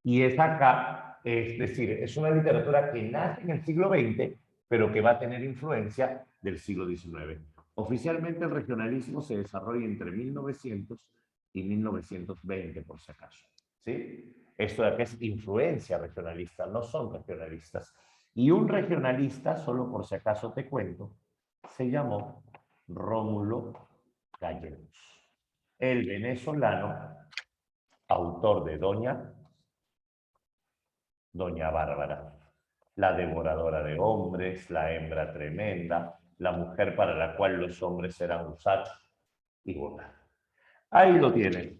Speaker 1: Y es acá, es decir, es una literatura que nace en el siglo XX, pero que va a tener influencia del siglo XIX. Oficialmente el regionalismo se desarrolla entre 1900 y 1920, por si acaso. ¿Sí? Esto de acá es influencia regionalista, no son regionalistas. Y un regionalista, solo por si acaso te cuento, se llamó Rómulo Gallegos, el venezolano, autor de Doña Bárbara, la devoradora de hombres, la hembra tremenda, la mujer para la cual los hombres eran usados y bolas. Ahí lo tienen.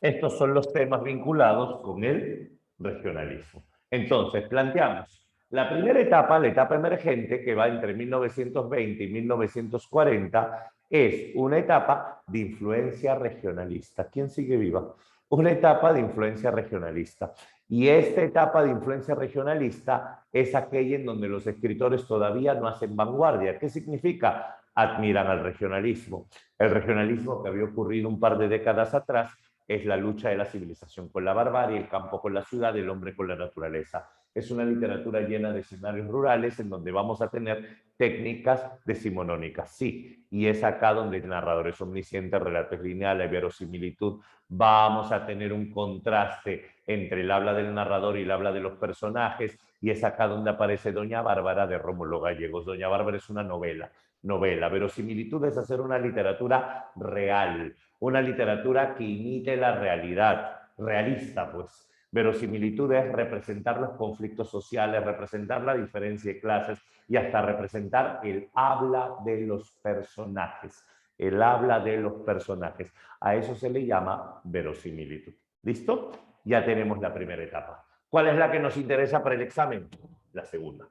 Speaker 1: Estos son los temas vinculados con el regionalismo. Entonces, planteamos la primera etapa, la etapa emergente, que va entre 1920 y 1940, es una etapa de influencia regionalista. ¿Quién sigue viva? Una etapa de influencia regionalista. Y esta etapa de influencia regionalista es aquella en donde los escritores todavía no hacen vanguardia. ¿Qué significa? Admiran al regionalismo. El regionalismo que había ocurrido un par de décadas atrás es la lucha de la civilización con la barbarie, el campo con la ciudad, el hombre con la naturaleza. Es una literatura llena de escenarios rurales en donde vamos a tener técnicas decimonónicas, sí, y es acá donde el narrador es omnisciente, relatos lineales, verosimilitud. Vamos a tener un contraste entre el habla del narrador y el habla de los personajes, y es acá donde aparece Doña Bárbara de Rómulo Gallegos. Doña Bárbara es una novela. Verosimilitud es hacer una literatura real, una literatura que imite la realidad, realista, pues. Verosimilitud es representar los conflictos sociales, representar la diferencia de clases y hasta representar el habla de los personajes. El habla de los personajes. A eso se le llama verosimilitud. ¿Listo? Ya tenemos la primera etapa. ¿Cuál es la que nos interesa para el examen? La segunda.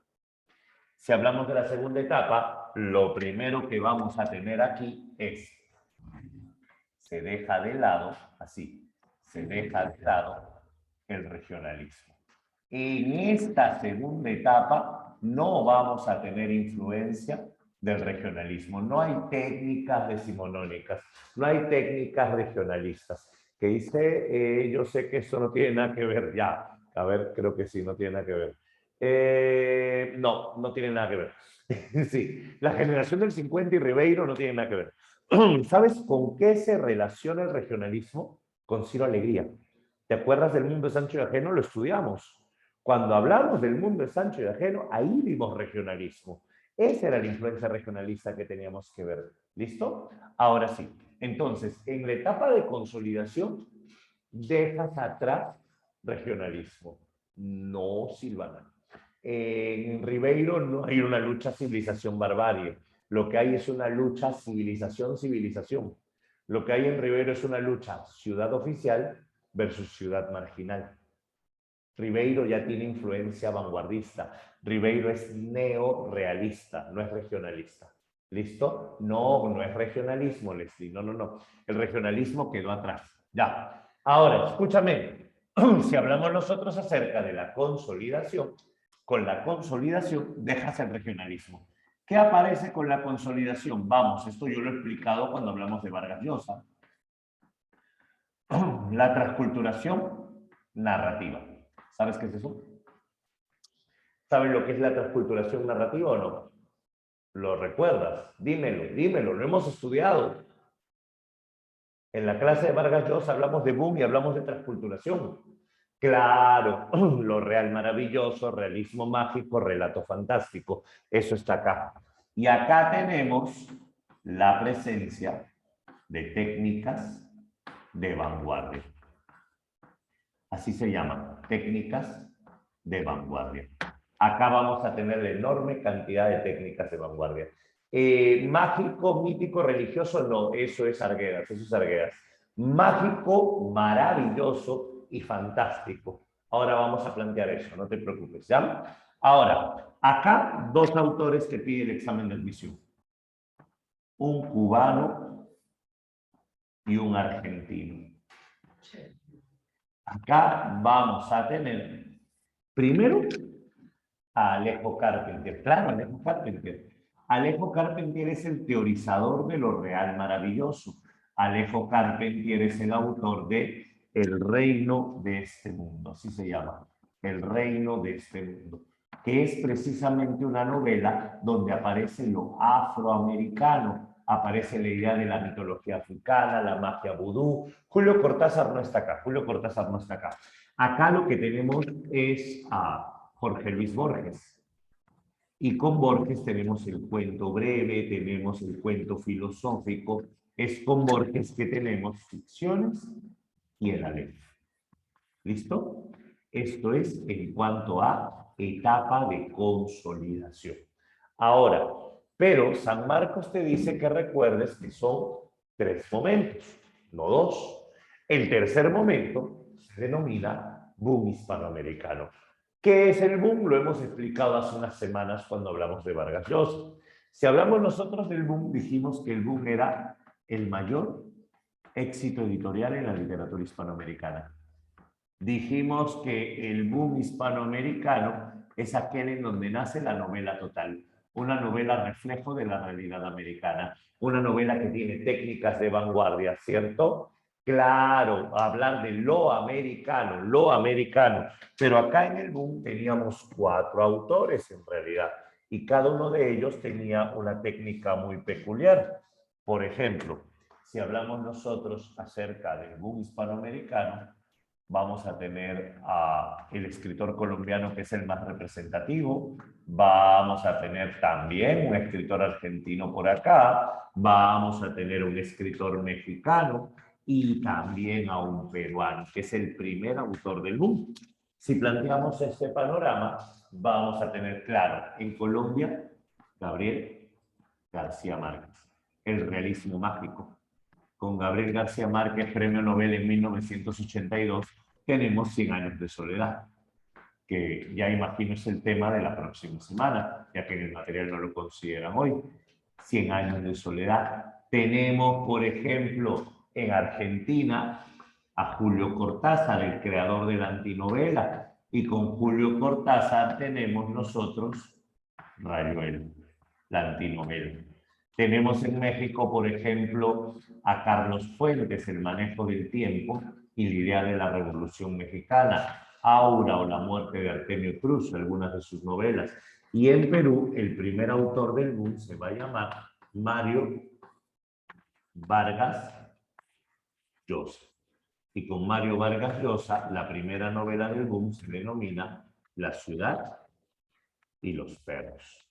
Speaker 1: Si hablamos de la segunda etapa, lo primero que vamos a tener aquí es, se deja de lado, así, se deja de lado el regionalismo. En esta segunda etapa no vamos a tener influencia del regionalismo. No hay técnicas decimonónicas, no hay técnicas regionalistas. Que dice, yo sé que eso no tiene nada que ver, ya, a ver, creo que sí, no tiene nada que ver. No, no tiene nada que ver. Sí, la generación del 50 y Ribeiro no tiene nada que ver. ¿Sabes con qué se relaciona el regionalismo? Con Ciro Alegría. ¿Te acuerdas del mundo de Sancho y Ajeno? Lo estudiamos. Cuando hablamos del mundo de Sancho y Ajeno, ahí vimos regionalismo. Esa era la influencia regionalista que teníamos que ver. ¿Listo? Ahora sí. Entonces, en la etapa de consolidación, dejas atrás regionalismo. No, Silvana. En Ribeiro no hay una lucha civilización-barbarie. Lo que hay es una lucha civilización-civilización. Lo que hay en Ribeiro es una lucha ciudad oficial versus ciudad marginal. Ribeiro ya tiene influencia vanguardista. Ribeiro es neorealista, no es regionalista. ¿Listo? No, no es regionalismo, Leslie. No, no, no. El regionalismo quedó atrás. Ya. Ahora, escúchame. Si hablamos nosotros acerca de la consolidación, con la consolidación dejas el regionalismo. ¿Qué aparece con la consolidación? Vamos, esto yo lo he explicado cuando hablamos de Vargas Llosa. La transculturación narrativa. ¿Sabes qué es eso? ¿Sabes lo que es la transculturación narrativa o no? ¿Lo recuerdas? Dímelo, dímelo, lo hemos estudiado. En la clase de Vargas Llosa hablamos de boom y hablamos de transculturación. Claro, lo real maravilloso, realismo mágico, relato fantástico. Eso está acá. Y acá tenemos la presencia de técnicas de vanguardia. Así se llaman, técnicas de vanguardia. Acá vamos a tener enorme cantidad de técnicas de vanguardia. Mágico, mítico, religioso, no, eso es Arguedas, eso es Arguedas. Mágico, maravilloso y fantástico. Ahora vamos a plantear eso, no te preocupes, ¿ya? Ahora, acá dos autores que piden el examen de admisión. un cubano y un argentino. Acá vamos a tener primero a Alejo Carpentier. Claro, Alejo Carpentier. Alejo Carpentier es el teorizador de lo real maravilloso. Alejo Carpentier es el autor de El reino de este mundo, así se llama, El reino de este mundo, que es precisamente una novela donde aparece lo afroamericano, aparece la idea de la mitología africana, la magia vudú. Julio Cortázar no está acá, Julio Cortázar no está acá. Acá lo que tenemos es a Jorge Luis Borges. Y con Borges tenemos el cuento breve, tenemos el cuento filosófico. Es con Borges que tenemos ficciones y el Aleph. ¿Listo? Esto es en cuanto a etapa de consolidación. Ahora, pero San Marcos te dice que recuerdes que son 3 momentos, no 2. El tercer momento se denomina boom hispanoamericano. ¿Qué es el boom? Lo hemos explicado hace unas semanas cuando hablamos de Vargas Llosa. Si hablamos nosotros del boom, dijimos que el boom era el mayor éxito editorial en la literatura hispanoamericana. Dijimos que el boom hispanoamericano es aquel en donde nace la novela total, una novela reflejo de la realidad americana, una novela que tiene técnicas de vanguardia, ¿cierto? Claro, hablar de lo americano, pero acá en el boom teníamos 4 autores en realidad, y cada uno de ellos tenía una técnica muy peculiar. Por ejemplo, si hablamos nosotros acerca del boom hispanoamericano, vamos a tener el escritor colombiano que es el más representativo, vamos a tener también un escritor argentino por acá, vamos a tener un escritor mexicano y también a un peruano, que es el primer autor del boom. Si planteamos este panorama, vamos a tener claro, en Colombia, Gabriel García Márquez, el realismo mágico. Con Gabriel García Márquez, premio Nobel en 1982, tenemos 100 años de soledad, que ya imagino es el tema de la próxima semana, ya que en el material no lo consideran hoy. 100 años de soledad. Tenemos, por ejemplo, en Argentina, a Julio Cortázar, el creador de la antinovela, y con Julio Cortázar tenemos nosotros Rayuela, la antinovela. Tenemos en México, por ejemplo, a Carlos Fuentes, El manejo del tiempo y la idea de la Revolución Mexicana, Aura o La muerte de Artemio Cruz, algunas de sus novelas. Y en Perú, el primer autor del boom se va a llamar Mario Vargas Llosa. Y con Mario Vargas Llosa, la primera novela del boom se denomina La ciudad y los perros.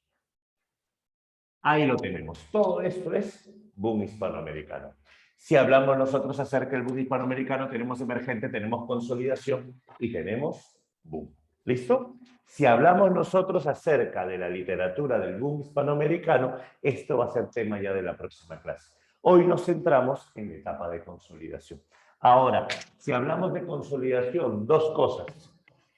Speaker 1: Ahí lo tenemos. Todo esto es boom hispanoamericano. Si hablamos nosotros acerca del boom hispanoamericano, tenemos emergente, tenemos consolidación y tenemos boom. ¿Listo? Si hablamos nosotros acerca de la literatura del boom hispanoamericano, esto va a ser tema ya de la próxima clase. Hoy nos centramos en la etapa de consolidación. Ahora, si hablamos de consolidación, 2 cosas.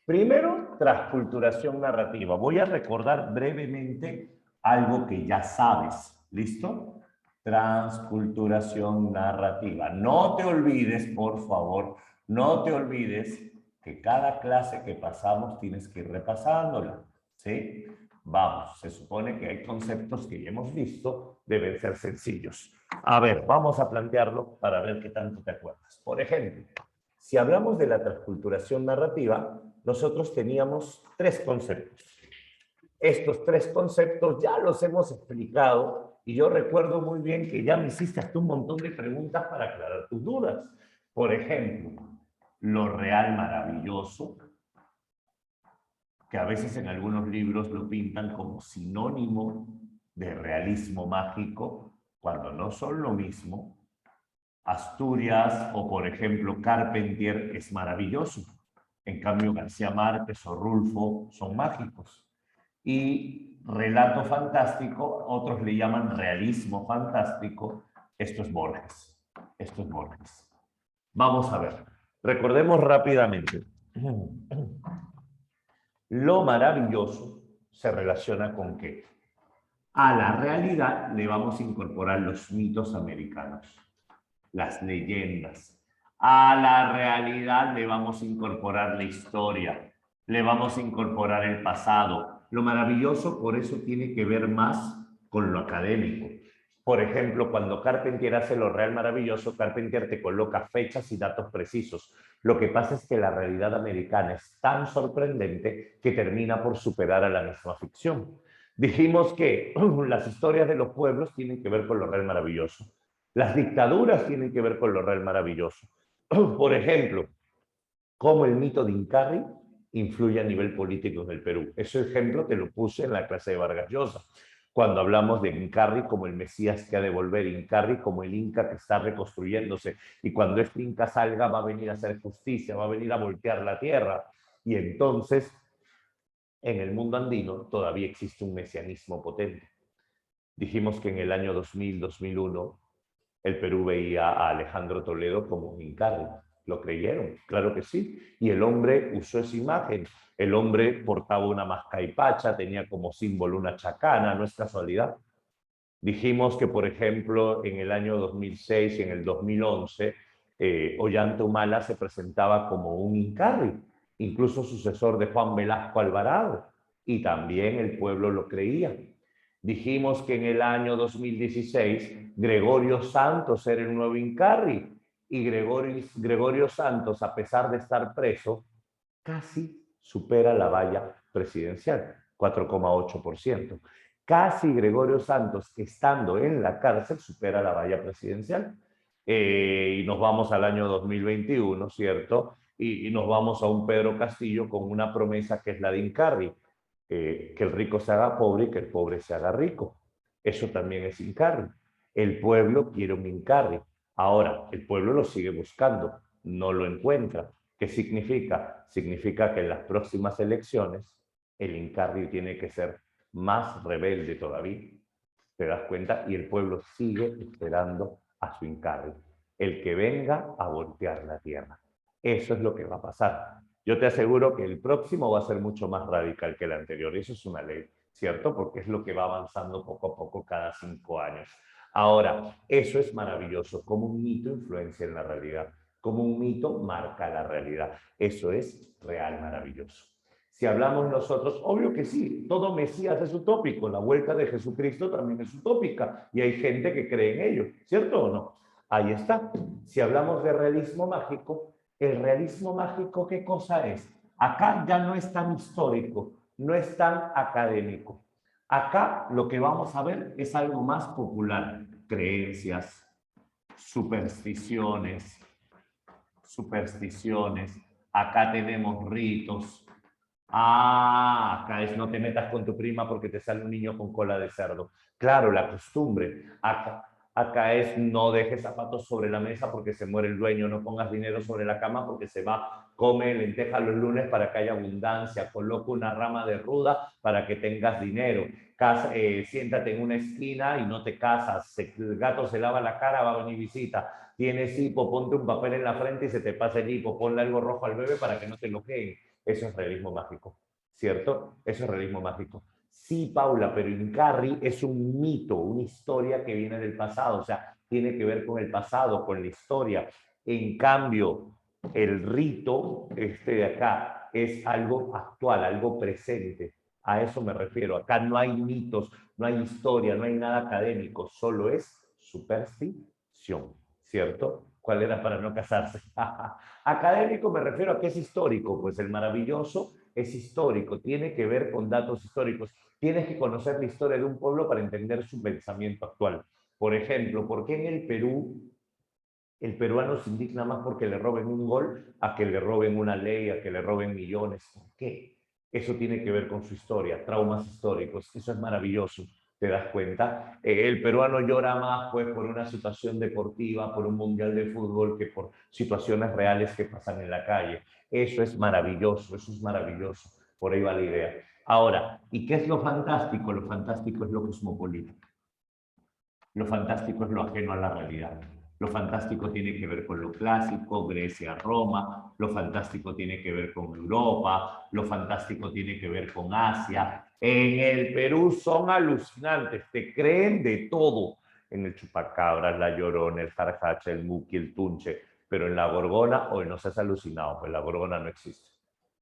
Speaker 1: Primero, transculturación narrativa. Voy a recordar brevemente algo que ya sabes. ¿Listo? Transculturación narrativa. No te olvides, por favor, no te olvides que cada clase que pasamos tienes que ir repasándola. ¿Sí? Vamos, se supone que hay conceptos que ya hemos visto, deben ser sencillos. A ver, vamos a plantearlo para ver qué tanto te acuerdas. Por ejemplo, si hablamos de la transculturación narrativa, nosotros teníamos 3 conceptos. Estos 3 conceptos ya los hemos explicado y yo recuerdo muy bien que ya me hiciste hasta un montón de preguntas para aclarar tus dudas. Por ejemplo, lo real maravilloso, que a veces en algunos libros lo pintan como sinónimo de realismo mágico, cuando no son lo mismo. Asturias o, por ejemplo, Carpentier es maravilloso. En cambio, García Márquez o Rulfo son mágicos. Y relato fantástico, otros le llaman realismo fantástico. Esto es Borges. Esto es Borges. Vamos a ver. Recordemos rápidamente. Lo maravilloso se relaciona con ¿qué? A la realidad le vamos a incorporar los mitos americanos, las leyendas. A la realidad le vamos a incorporar la historia, le vamos a incorporar el pasado. Lo maravilloso por eso tiene que ver más con lo académico. Por ejemplo, cuando Carpentier hace lo real maravilloso, Carpentier te coloca fechas y datos precisos. Lo que pasa es que la realidad americana es tan sorprendente que termina por superar a la misma ficción. Dijimos que las historias de los pueblos tienen que ver con lo real maravilloso. Las dictaduras tienen que ver con lo real maravilloso. Por ejemplo, cómo el mito de Incarri influye a nivel político en el Perú. Ese ejemplo te lo puse en la clase de Vargas Llosa, cuando hablamos de Incarri como el Mesías que ha de volver, Incarri como el Inca que está reconstruyéndose, y cuando este Inca salga va a venir a hacer justicia, va a venir a voltear la tierra. Y entonces, en el mundo andino todavía existe un mesianismo potente. Dijimos que en el año 2000-2001 el Perú veía a Alejandro Toledo como un Incarri. ¿Lo creyeron? Claro que sí. Y el hombre usó esa imagen. El hombre portaba una mascaipacha, tenía como símbolo una chacana, no es casualidad. Dijimos que, por ejemplo, en el año 2006 y en el 2011, Ollanta Humala se presentaba como un Incarri, incluso sucesor de Juan Velasco Alvarado, y también el pueblo lo creía. Dijimos que en el año 2016 Gregorio Santos era el nuevo Incarri, y Gregorio Santos, a pesar de estar preso, casi supera la valla presidencial, 4,8%. Casi Gregorio Santos, estando en la cárcel, supera la valla presidencial. Y nos vamos al año 2021, ¿cierto? Y nos vamos a un Pedro Castillo con una promesa que es la de Incarri, que el rico se haga pobre y que el pobre se haga rico. Eso también es Incarri. El pueblo quiere un Incarri. Ahora, el pueblo lo sigue buscando, no lo encuentra. ¿Qué significa? Significa que en las próximas elecciones el Incarri tiene que ser más rebelde todavía. ¿Te das cuenta? Y el pueblo sigue esperando a su Incarri, el que venga a voltear la tierra. Eso es lo que va a pasar. Yo te aseguro que el próximo va a ser mucho más radical que el anterior. Eso es una ley, ¿cierto? Porque es lo que va avanzando poco a poco cada 5 años. Ahora, eso es maravilloso, como un mito influencia en la realidad, como un mito marca la realidad. Eso es real maravilloso. Si hablamos nosotros, obvio que sí, todo Mesías es utópico, la vuelta de Jesucristo también es utópica y hay gente que cree en ello, ¿cierto o no? Ahí está. Si hablamos de realismo mágico, el realismo mágico, ¿qué cosa es? Acá ya no es tan histórico, no es tan académico. Acá lo que vamos a ver es algo más popular, creencias, supersticiones, acá tenemos ritos. Acá es no te metas con tu prima porque te sale un niño con cola de cerdo. Claro, la costumbre. Acá es no dejes zapatos sobre la mesa porque se muere el dueño, no pongas dinero sobre la cama porque se va, come lentejas los lunes para que haya abundancia, coloca una rama de ruda para que tengas dinero, siéntate en una esquina y no te casas, el gato se lava la cara, va a venir visita, tienes hipo, ponte un papel en la frente y se te pasa el hipo, ponle algo rojo al bebé para que no te lo queden. Eso es realismo mágico, ¿cierto? Eso es realismo mágico. Sí, Paula, pero Incarri es un mito, una historia que viene del pasado, o sea, tiene que ver con el pasado, con la historia. En cambio, el rito de acá es algo actual, algo presente. A eso me refiero. Acá no hay mitos, no hay historia, no hay nada académico, solo es superstición, ¿cierto? ¿Cuál era para no casarse? Académico me refiero a que es histórico, pues el maravilloso es histórico, tiene que ver con datos históricos. Tienes que conocer la historia de un pueblo para entender su pensamiento actual. Por ejemplo, ¿por qué en el Perú el peruano se indigna más porque le roben un gol a que le roben una ley, a que le roben millones? ¿Por qué? Eso tiene que ver con su historia, traumas históricos. Eso es maravilloso, ¿te das cuenta? El peruano llora más pues, por una situación deportiva, por un mundial de fútbol, que por situaciones reales que pasan en la calle. Eso es maravilloso, eso es maravilloso. Por ahí va la idea. Ahora, ¿y qué es lo fantástico? Lo fantástico es lo cosmopolita. Lo fantástico es lo ajeno a la realidad. Lo fantástico tiene que ver con lo clásico, Grecia, Roma. Lo fantástico tiene que ver con Europa. Lo fantástico tiene que ver con Asia. En el Perú son alucinantes, te creen de todo. En el Chupacabras, la Llorona, el Jarjacha, el Muqui, el Tunche, pero en la Gorgona, hoy no seas alucinado, pues la Gorgona no existe.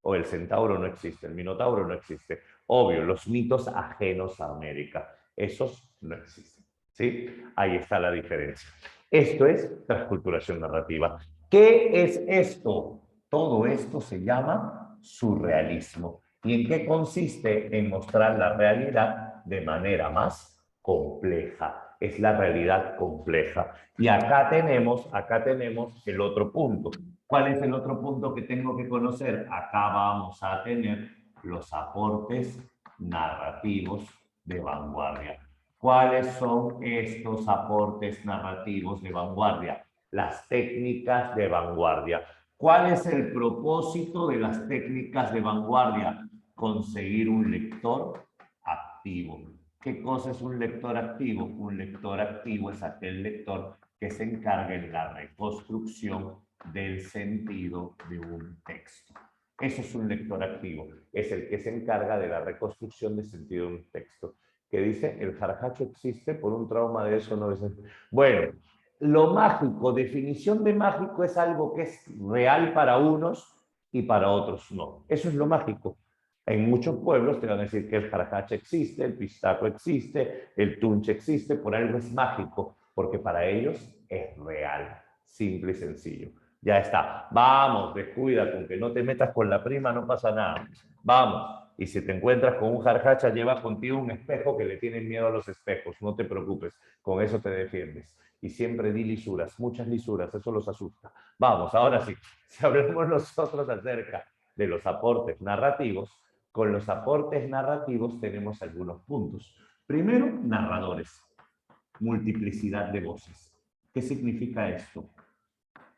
Speaker 1: O el Centauro no existe, el Minotauro no existe. Obvio, los mitos ajenos a América, esos no existen. ¿Sí? Ahí está la diferencia. Esto es transculturación narrativa. ¿Qué es esto? Todo esto se llama surrealismo. ¿Y en qué consiste? En mostrar la realidad de manera más compleja. Es la realidad compleja. Y acá tenemos el otro punto. ¿Cuál es el otro punto que tengo que conocer? Acá vamos a tener los aportes narrativos de vanguardia. ¿Cuáles son estos aportes narrativos de vanguardia? Las técnicas de vanguardia. ¿Cuál es el propósito de las técnicas de vanguardia? Conseguir un lector activo. ¿Qué cosa es un lector activo? Un lector activo es aquel lector que se encargue de la reconstrucción del sentido de un texto. Eso es un lector activo, es el que se encarga de la reconstrucción del sentido de un texto. Que dice, el jarjacho existe por un trauma de eso, no es... Bueno, lo mágico, definición de mágico es algo que es real para unos y para otros no. Eso es lo mágico. En muchos pueblos te van a decir que el jarjacha existe, el pistaco existe, el tunche existe, por algo es mágico, porque para ellos es real, simple y sencillo. Ya está. Vamos, descuida, con que no te metas con la prima no pasa nada. Vamos. Y si te encuentras con un jarjacha, lleva contigo un espejo que le tienen miedo a los espejos. No te preocupes, con eso te defiendes. Y siempre di lisuras, muchas lisuras, eso los asusta. Vamos, ahora sí, si hablamos nosotros acerca de los aportes narrativos, con los aportes narrativos tenemos algunos puntos. Primero, narradores, multiplicidad de voces. ¿Qué significa esto?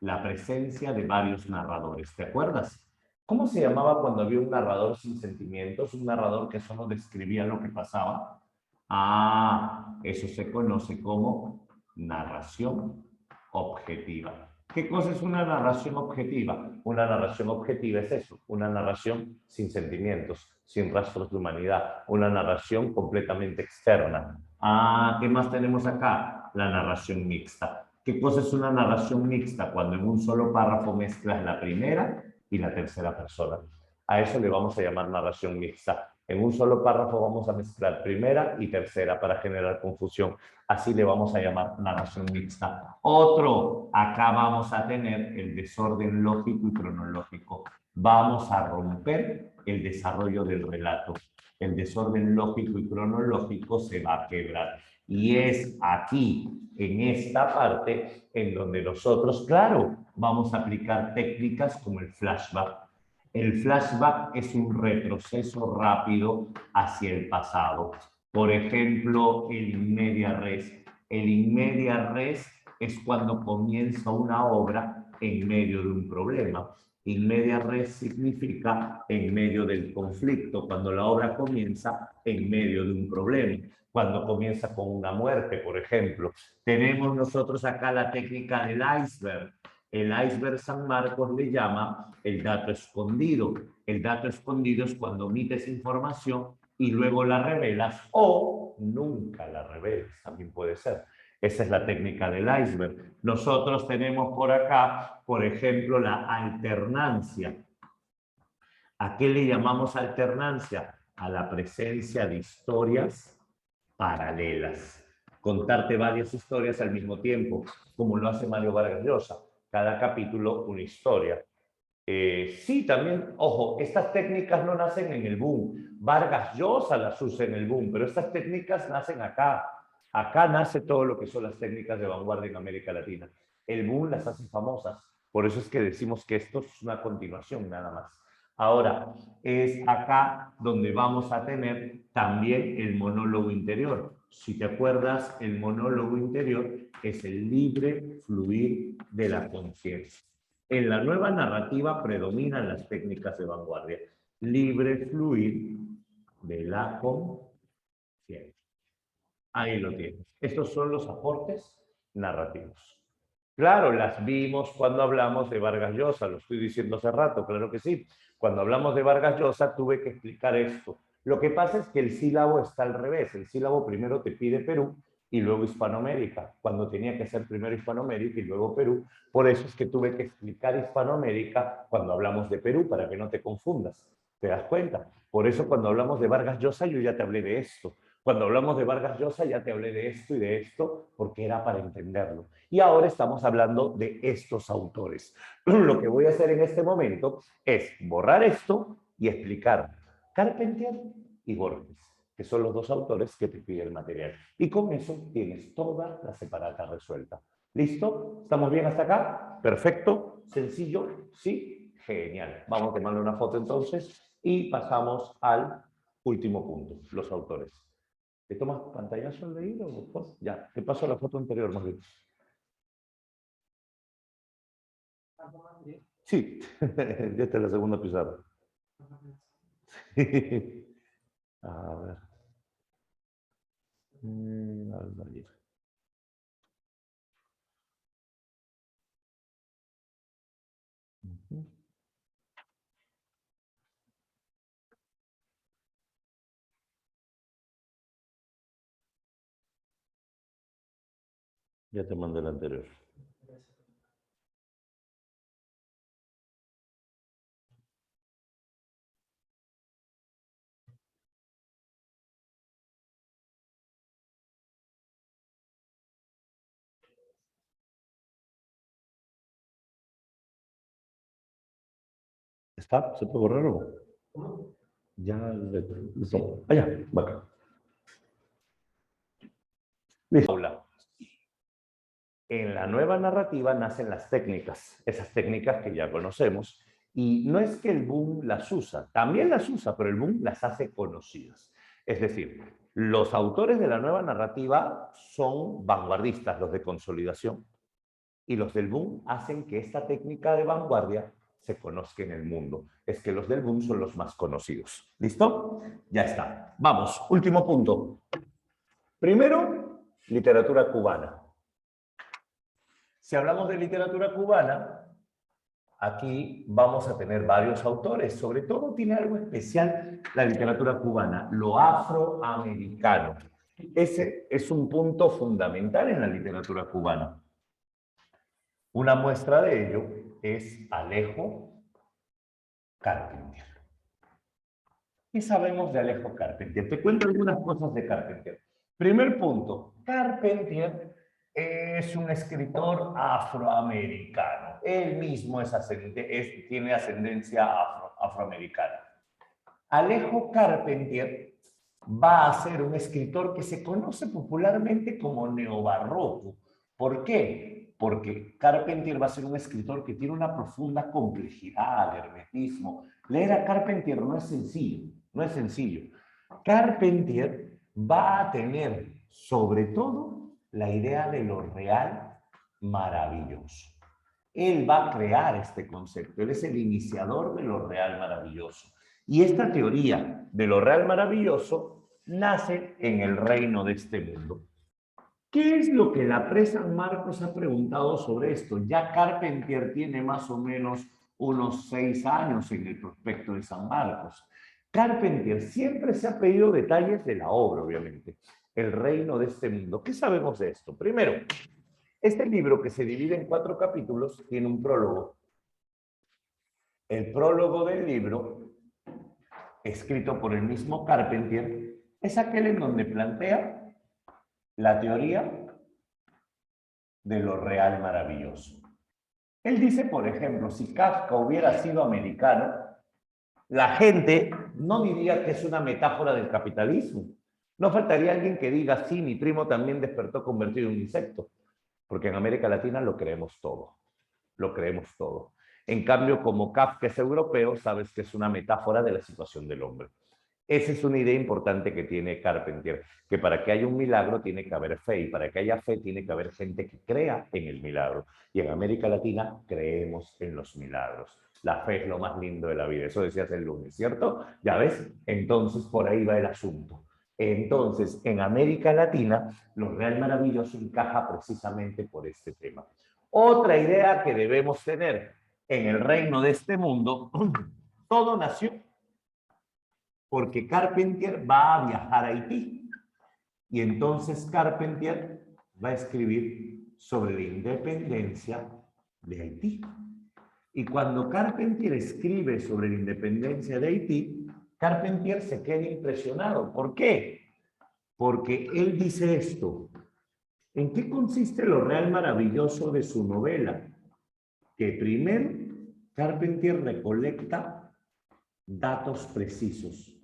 Speaker 1: La presencia de varios narradores. ¿Te acuerdas? ¿Cómo se llamaba cuando había un narrador sin sentimientos? Un narrador que solo describía lo que pasaba. Ah, eso se conoce como narración objetiva. ¿Qué cosa es una narración objetiva? Una narración objetiva es eso, una narración sin sentimientos, sin rastros de humanidad, una narración completamente externa. Ah, ¿qué más tenemos acá? La narración mixta. ¿Qué cosa es una narración mixta? Cuando en un solo párrafo mezclas la primera y la tercera persona. A eso le vamos a llamar narración mixta. En un solo párrafo vamos a mezclar primera y tercera para generar confusión. Así le vamos a llamar narración mixta. Otro, acá vamos a tener el desorden lógico y cronológico. Vamos a romper el desarrollo del relato. El desorden lógico y cronológico se va a quebrar. Y es aquí, en esta parte, en donde nosotros, claro, vamos a aplicar técnicas como el flashback. El flashback es un retroceso rápido hacia el pasado. Por ejemplo, el in media res. El in media res es cuando comienza una obra en medio de un problema. In media res significa en medio del conflicto, cuando la obra comienza en medio de un problema, cuando comienza con una muerte, por ejemplo. Tenemos nosotros acá la técnica del iceberg. El iceberg San Marcos le llama el dato escondido. El dato escondido es cuando omites información y luego la revelas o nunca la revelas, también puede ser. Esa es la técnica del iceberg. Nosotros tenemos por acá, por ejemplo, la alternancia. ¿A qué le llamamos alternancia? A la presencia de historias paralelas. Contarte varias historias al mismo tiempo, como lo hace Mario Vargas Llosa. Cada capítulo una historia. Sí, también, ojo, estas técnicas no nacen en el boom. Vargas Llosa las usa en el boom, pero estas técnicas nacen acá. Acá nace todo lo que son las técnicas de vanguardia en América Latina. El boom las hace famosas. Por eso es que decimos que esto es una continuación nada más. Ahora, es acá donde vamos a tener también el monólogo interior. Si te acuerdas, el monólogo interior es el libre fluir de la conciencia. En la nueva narrativa predominan las técnicas de vanguardia. Libre fluir de la conciencia. Ahí lo tienes. Estos son los aportes narrativos. Claro, las vimos cuando hablamos de Vargas Llosa, lo estoy diciendo hace rato, claro que sí. Cuando hablamos de Vargas Llosa tuve que explicar esto. Lo que pasa es que el sílabo está al revés. El sílabo primero te pide Perú y luego Hispanoamérica, cuando tenía que ser primero Hispanoamérica y luego Perú. Por eso es que tuve que explicar Hispanoamérica cuando hablamos de Perú, para que no te confundas. ¿Te das cuenta? Por eso cuando hablamos de Vargas Llosa yo ya te hablé de esto. Cuando hablamos de Vargas Llosa ya te hablé de esto y de esto, porque era para entenderlo. Y ahora estamos hablando de estos autores. Lo que voy a hacer en este momento es borrar esto y explicar Carpentier y Borges, que son los dos autores que te pide el material. Y con eso tienes toda la separata resuelta. ¿Listo? ¿Estamos bien hasta acá? Perfecto. ¿Sencillo? Sí. Genial. Vamos a tomarle una foto entonces y pasamos al último punto, los autores. ¿Te tomas pantallazo al leído? Ya, te paso la foto anterior más bien. Sí, ya está la segunda pizarra. A ver. A ver. Ya te mandé la anterior. ¿Está? ¿Se puede borrar o no? Ya, listo. Allá, va acá. Listo. Paula. En la nueva narrativa nacen las técnicas, esas técnicas que ya conocemos, y no es que el boom las usa, también las usa, pero el boom las hace conocidas. Es decir, los autores de la nueva narrativa son vanguardistas, los de consolidación, y los del boom hacen que esta técnica de vanguardia se conozca en el mundo. Es que los del boom son los más conocidos. ¿Listo? Ya está. Vamos, último punto. Primero, literatura cubana. Si hablamos de literatura cubana, aquí vamos a tener varios autores. Sobre todo tiene algo especial la literatura cubana, lo afroamericano. Ese es un punto fundamental en la literatura cubana. Una muestra de ello es Alejo Carpentier. ¿Qué sabemos de Alejo Carpentier? Te cuento algunas cosas de Carpentier. Primer punto, Carpentier es un escritor afroamericano. Él mismo tiene ascendencia afroamericana. Alejo Carpentier va a ser un escritor que se conoce popularmente como neobarroco. ¿Por qué? Porque Carpentier va a ser un escritor que tiene una profunda complejidad, hermetismo. Leer a Carpentier no es sencillo, no es sencillo. Carpentier va a tener, sobre todo, la idea de lo real maravilloso. Él va a crear este concepto, él es el iniciador de lo real maravilloso. Y esta teoría de lo real maravilloso nace en el reino de este mundo. ¿Qué es lo que la presa Marcos ha preguntado sobre esto? Ya Carpentier tiene más o menos unos 6 años en el prospecto de San Marcos. Carpentier siempre se ha pedido detalles de la obra, obviamente. El reino de este mundo. ¿Qué sabemos de esto? Primero, este libro, que se divide en 4 capítulos, tiene un prólogo. El prólogo del libro, escrito por el mismo Carpentier, es aquel en donde plantea la teoría de lo real maravilloso. Él dice, por ejemplo, si Kafka hubiera sido americano, la gente no diría que es una metáfora del capitalismo. No faltaría alguien que diga, sí, mi primo también despertó convertido en un insecto. Porque en América Latina lo creemos todo. Lo creemos todo. En cambio, como Kafka es europeo, sabes que es una metáfora de la situación del hombre. Esa es una idea importante que tiene Carpentier, que para que haya un milagro tiene que haber fe, y para que haya fe tiene que haber gente que crea en el milagro. Y en América Latina creemos en los milagros. La fe es lo más lindo de la vida. Eso decías el lunes, ¿cierto? ¿Ya ves? Entonces, por ahí va el asunto. Entonces, en América Latina, lo real maravilloso encaja precisamente por este tema. Otra idea que debemos tener: en el reino de este mundo, todo nació Porque Carpentier va a viajar a Haití. Y entonces Carpentier va a escribir sobre la independencia de Haití. Y cuando Carpentier escribe sobre la independencia de Haití, Carpentier se queda impresionado. ¿Por qué? Porque él dice esto. ¿En qué consiste lo real maravilloso de su novela? Que primero Carpentier recolecta datos precisos,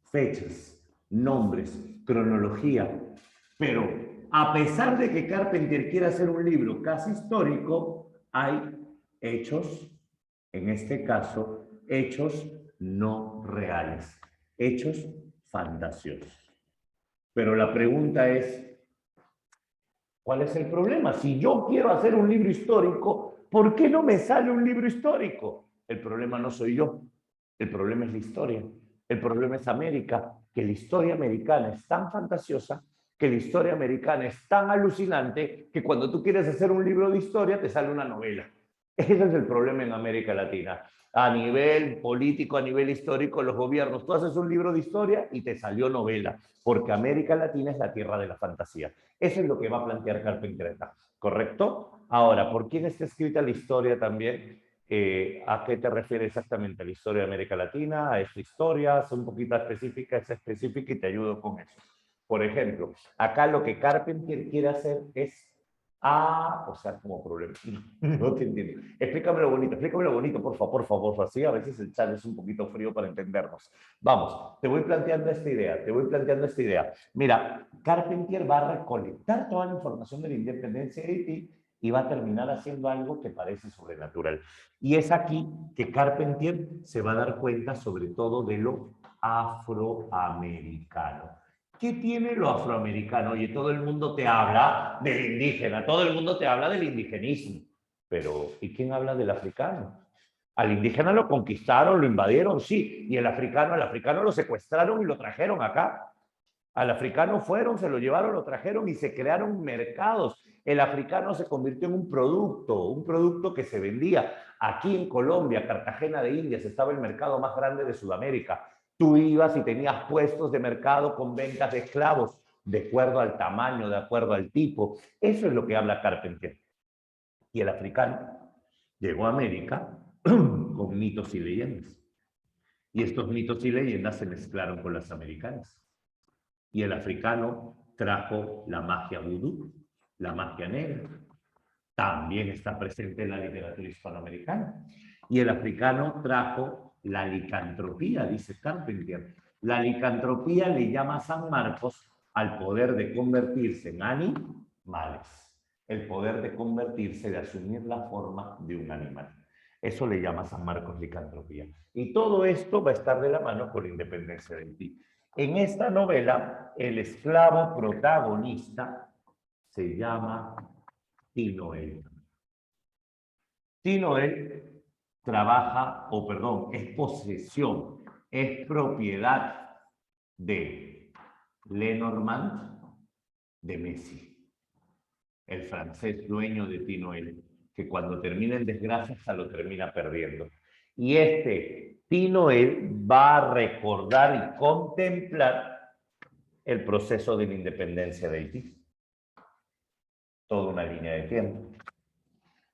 Speaker 1: fechas, nombres, cronología, pero a pesar de que Carpentier quiera hacer un libro casi histórico, hay hechos, en este caso, hechos no reales, hechos fantasiosos. Pero la pregunta es, ¿cuál es el problema? Si yo quiero hacer un libro histórico, ¿por qué no me sale un libro histórico? El problema no soy yo, el problema es la historia. El problema es América, que la historia americana es tan fantasiosa, que la historia americana es tan alucinante, que cuando tú quieres hacer un libro de historia te sale una novela. Ese es el problema en América Latina. A nivel político, a nivel histórico, los gobiernos, tú haces un libro de historia y te salió novela, porque América Latina es la tierra de la fantasía. Eso es lo que va a plantear Carpentier, ¿correcto? Ahora, ¿por quién está escrita la historia también? ¿A qué te refieres exactamente? ¿A la historia de América Latina? ¿A esta historia? ¿Es un poquito específica? Es específica y te ayudo con eso. Por ejemplo, acá lo que Carpentier quiere hacer es o sea, como problema. No te entiendo. Explícame lo bonito, por favor, así a veces el chat es un poquito frío para entendernos. Vamos, te voy planteando esta idea, Mira, Carpentier va a recolectar toda la información de la independencia de Haití y va a terminar haciendo algo que parece sobrenatural. Y es aquí que Carpentier se va a dar cuenta sobre todo de lo afroamericano. ¿Qué tiene lo afroamericano? Oye, todo el mundo te habla del indígena, todo el mundo te habla del indigenismo. Pero, ¿y quién habla del africano? Al indígena lo conquistaron, lo invadieron, sí. Y al africano lo secuestraron y lo trajeron acá. Al africano fueron, se lo llevaron, lo trajeron y se crearon mercados. El africano se convirtió en un producto que se vendía. Aquí en Colombia, Cartagena de Indias, estaba el mercado más grande de Sudamérica. Tú ibas y tenías puestos de mercado con ventas de esclavos, de acuerdo al tamaño, de acuerdo al tipo. Eso es lo que habla Carpentier. Y el africano llegó a América con mitos y leyendas. Y estos mitos y leyendas se mezclaron con las americanas. Y el africano trajo la magia vudú, la magia negra. También está presente en la literatura hispanoamericana. Y el africano trajo la licantropía, dice Carpentier. La licantropía le llama a San Marcos al poder de convertirse en animales. El poder de convertirse, de asumir la forma de un animal. Eso le llama a San Marcos licantropía. Y todo esto va a estar de la mano con la independencia de Haití. En esta novela, el esclavo protagonista se llama Tinoel. Tinoel trabaja, es posesión, es propiedad de Lenormand de Messi, el francés dueño de Tinoel, que cuando termina en desgracia hasta lo termina perdiendo. Y Tinoel va a recordar y contemplar el proceso de la independencia de Haití. Toda una línea de tiempo.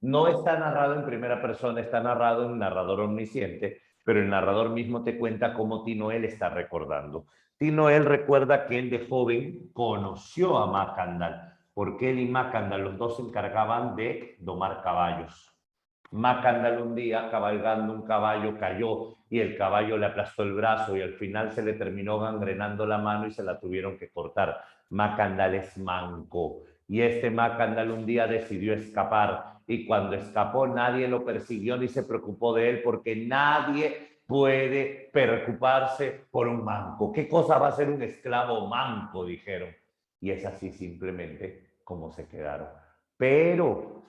Speaker 1: No está narrado en primera persona, está narrado en un narrador omnisciente, pero el narrador mismo te cuenta cómo Tinoel está recordando. Tinoel recuerda que él de joven conoció a Macandal, porque él y Macandal, los dos se encargaban de domar caballos. Macandal un día, cabalgando un caballo, cayó y el caballo le aplastó el brazo y al final se le terminó gangrenando la mano y se la tuvieron que cortar. Macandal es manco y Macandal un día decidió escapar y cuando escapó nadie lo persiguió ni se preocupó de él porque nadie puede preocuparse por un manco. ¿Qué cosa va a ser un esclavo manco? Dijeron. Y es así simplemente como se quedaron. Pero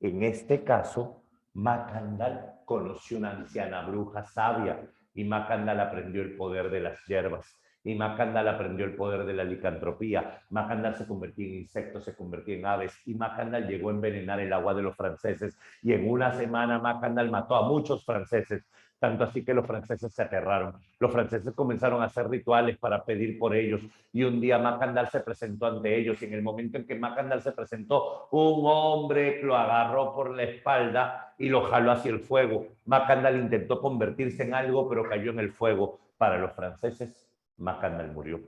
Speaker 1: en este caso, Macandal conoció una anciana bruja sabia y Macandal aprendió el poder de las hierbas. Y Macandal aprendió el poder de la licantropía. Macandal se convertía en insectos, se convertía en aves. Y Macandal llegó a envenenar el agua de los franceses. Y en una semana Macandal mató a muchos franceses. tanto así que los franceses se aterraron. Los franceses comenzaron a hacer rituales para pedir por ellos, y un día Macandal se presentó ante ellos, y en el momento en que Macandal se presentó, un hombre lo agarró por la espalda y lo jaló hacia el fuego. Macandal intentó convertirse en algo, pero cayó en el fuego. Para los franceses, Macandal murió.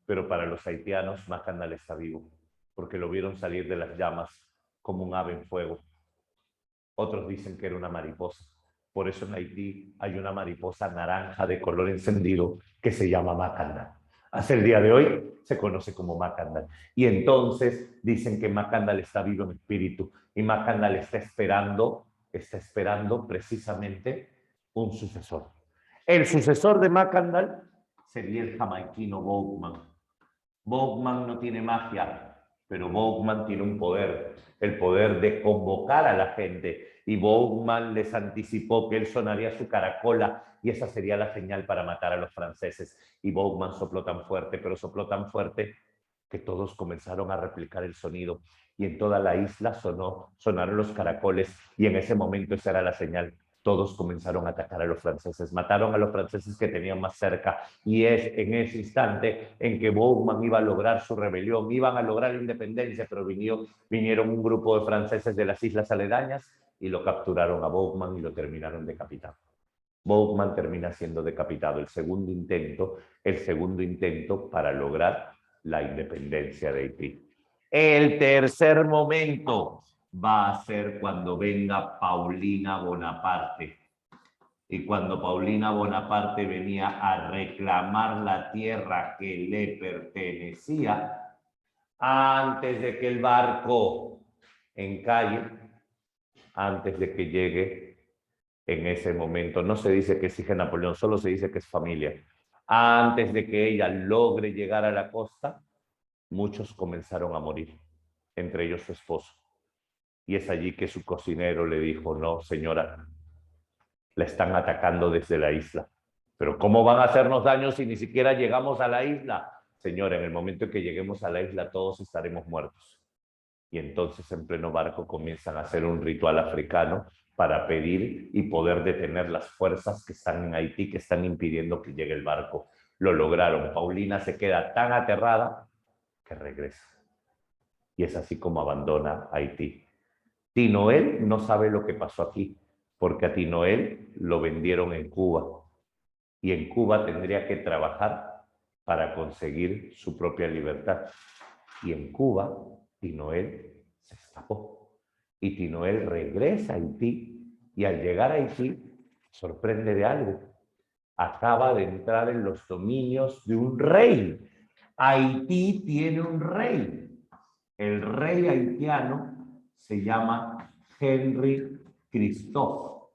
Speaker 1: Pero para los haitianos, Macandal está vivo, porque lo vieron salir de las llamas como un ave en fuego. Otros dicen que era una mariposa. Por eso en Haití hay una mariposa naranja de color encendido que se llama Macandal. Hasta el día de hoy se conoce como Macandal. Y entonces dicen que Macandal está vivo en espíritu, y Macandal está esperando precisamente un sucesor. El sucesor de Macandal sería el jamaiquino Bowman. Bowman no tiene magia, pero Bowman tiene un poder, el poder de convocar a la gente. Y Bowman les anticipó que él sonaría su caracola, y esa sería la señal para matar a los franceses. Y Bowman sopló tan fuerte, pero sopló tan fuerte, que todos comenzaron a replicar el sonido. Y en toda la isla sonaron los caracoles, y en ese momento esa era la señal. Todos comenzaron a atacar a los franceses, mataron a los franceses que tenían más cerca, y es en ese instante en que Bowman iba a lograr su rebelión, iban a lograr la independencia, pero vinieron un grupo de franceses de las islas aledañas y lo capturaron a Bowman y lo terminaron decapitando. Bowman termina siendo decapitado, el segundo intento para lograr la independencia de Haití. El tercer momento va a ser cuando venga Paulina Bonaparte. Y cuando Paulina Bonaparte venía a reclamar la tierra que le pertenecía, antes de que el barco encalle, antes de que llegue en ese momento, no se dice que es hija de Napoleón, solo se dice que es familia. Antes de que ella logre llegar a la costa, muchos comenzaron a morir, entre ellos su esposo. Y es allí que su cocinero le dijo: no, señora, la están atacando desde la isla. Pero ¿cómo van a hacernos daño si ni siquiera llegamos a la isla? Señora, en el momento en que lleguemos a la isla todos estaremos muertos. Y entonces en pleno barco comienzan a hacer un ritual africano para pedir y poder detener las fuerzas que están en Haití, que están impidiendo que llegue el barco. Lo lograron. Paulina se queda tan aterrada que regresa. Y es así como abandona Haití. Tinoel no sabe lo que pasó aquí, porque a Tinoel lo vendieron en Cuba, y en Cuba tendría que trabajar para conseguir su propia libertad. Y en Cuba, Tinoel se escapó. Y Tinoel regresa a Haití, y al llegar a Haití, sorprende de algo. Acaba de entrar en los dominios de un rey. Haití tiene un rey. El rey haitiano se llama Henry Christophe.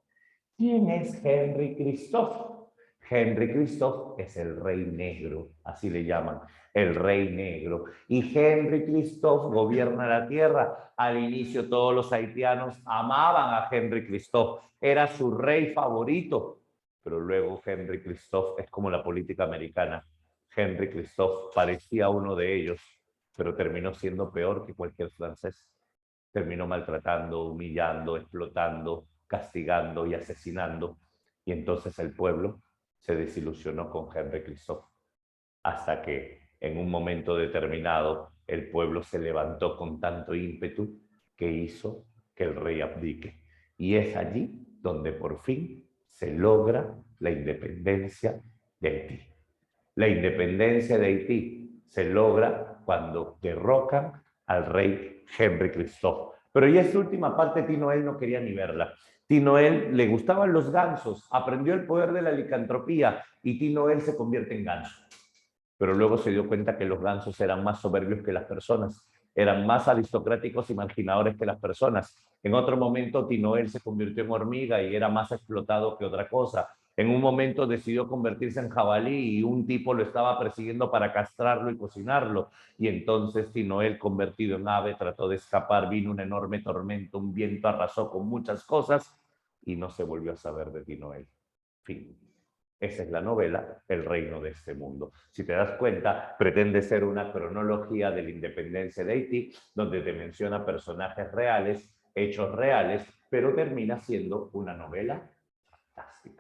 Speaker 1: ¿Quién es Henry Christophe? Henry Christophe es el rey negro, así le llaman, el rey negro. Y Henry Christophe gobierna la tierra. Al inicio todos los haitianos amaban a Henry Christophe, era su rey favorito. Pero luego Henry Christophe es como la política americana. Henry Christophe parecía uno de ellos, pero terminó siendo peor que cualquier francés. Terminó maltratando, humillando, explotando, castigando y asesinando. Y entonces el pueblo se desilusionó con Henry Christophe, hasta que en un momento determinado el pueblo se levantó con tanto ímpetu que hizo que el rey abdique. Y es allí donde por fin se logra la independencia de Haití. La independencia de Haití se logra cuando derrocan al rey Henry Christophe. Pero ya esta última parte Tinoel no quería ni verla. Tinoel le gustaban los gansos, aprendió el poder de la licantropía, y Tinoel se convierte en ganso. Pero luego se dio cuenta que los gansos eran más soberbios que las personas, eran más aristocráticos y marginadores que las personas. En otro momento Tinoel se convirtió en hormiga y era más explotado que otra cosa. En un momento decidió convertirse en jabalí y un tipo lo estaba persiguiendo para castrarlo y cocinarlo. Y entonces Tinoel, convertido en ave, trató de escapar. Vino un enorme tormento, un viento arrasó con muchas cosas y no se volvió a saber de Tinoel. Fin. Esa es la novela El reino de este mundo. Si te das cuenta, pretende ser una cronología de la independencia de Haití, donde te menciona personajes reales, hechos reales, pero termina siendo una novela fantástica.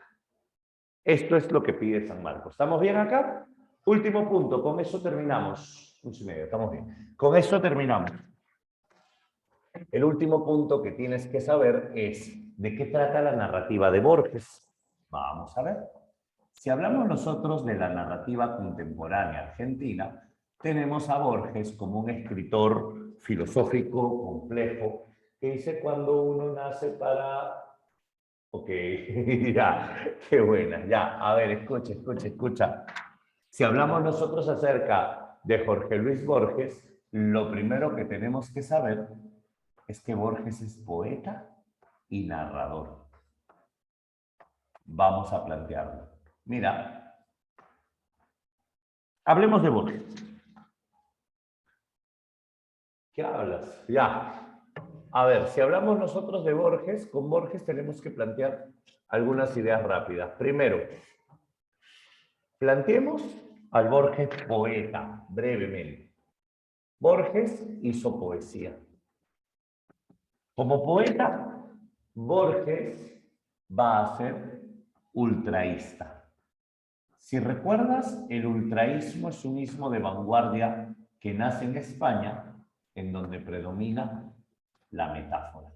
Speaker 1: Esto es lo que pide San Marcos. ¿Estamos bien acá? Último punto, con eso terminamos. 11:30, estamos bien. Con eso terminamos. El último punto que tienes que saber es de qué trata la narrativa de Borges. Vamos a ver. Si hablamos nosotros de la narrativa contemporánea argentina, tenemos a Borges como un escritor filosófico complejo que dice cuando uno nace para... Ok, ya, qué buena, ya. A ver, escucha. Si hablamos nosotros acerca de Jorge Luis Borges, lo primero que tenemos que saber es que Borges es poeta y narrador. Vamos a plantearlo. Mira, hablemos de Borges. ¿Qué hablas? Ya. A ver, si hablamos nosotros de Borges, con Borges tenemos que plantear algunas ideas rápidas. Primero, planteemos al Borges poeta, brevemente. Borges hizo poesía. Como poeta, Borges va a ser ultraísta. Si recuerdas, el ultraísmo es un ismo de vanguardia que nace en España, en donde predomina la metáfora.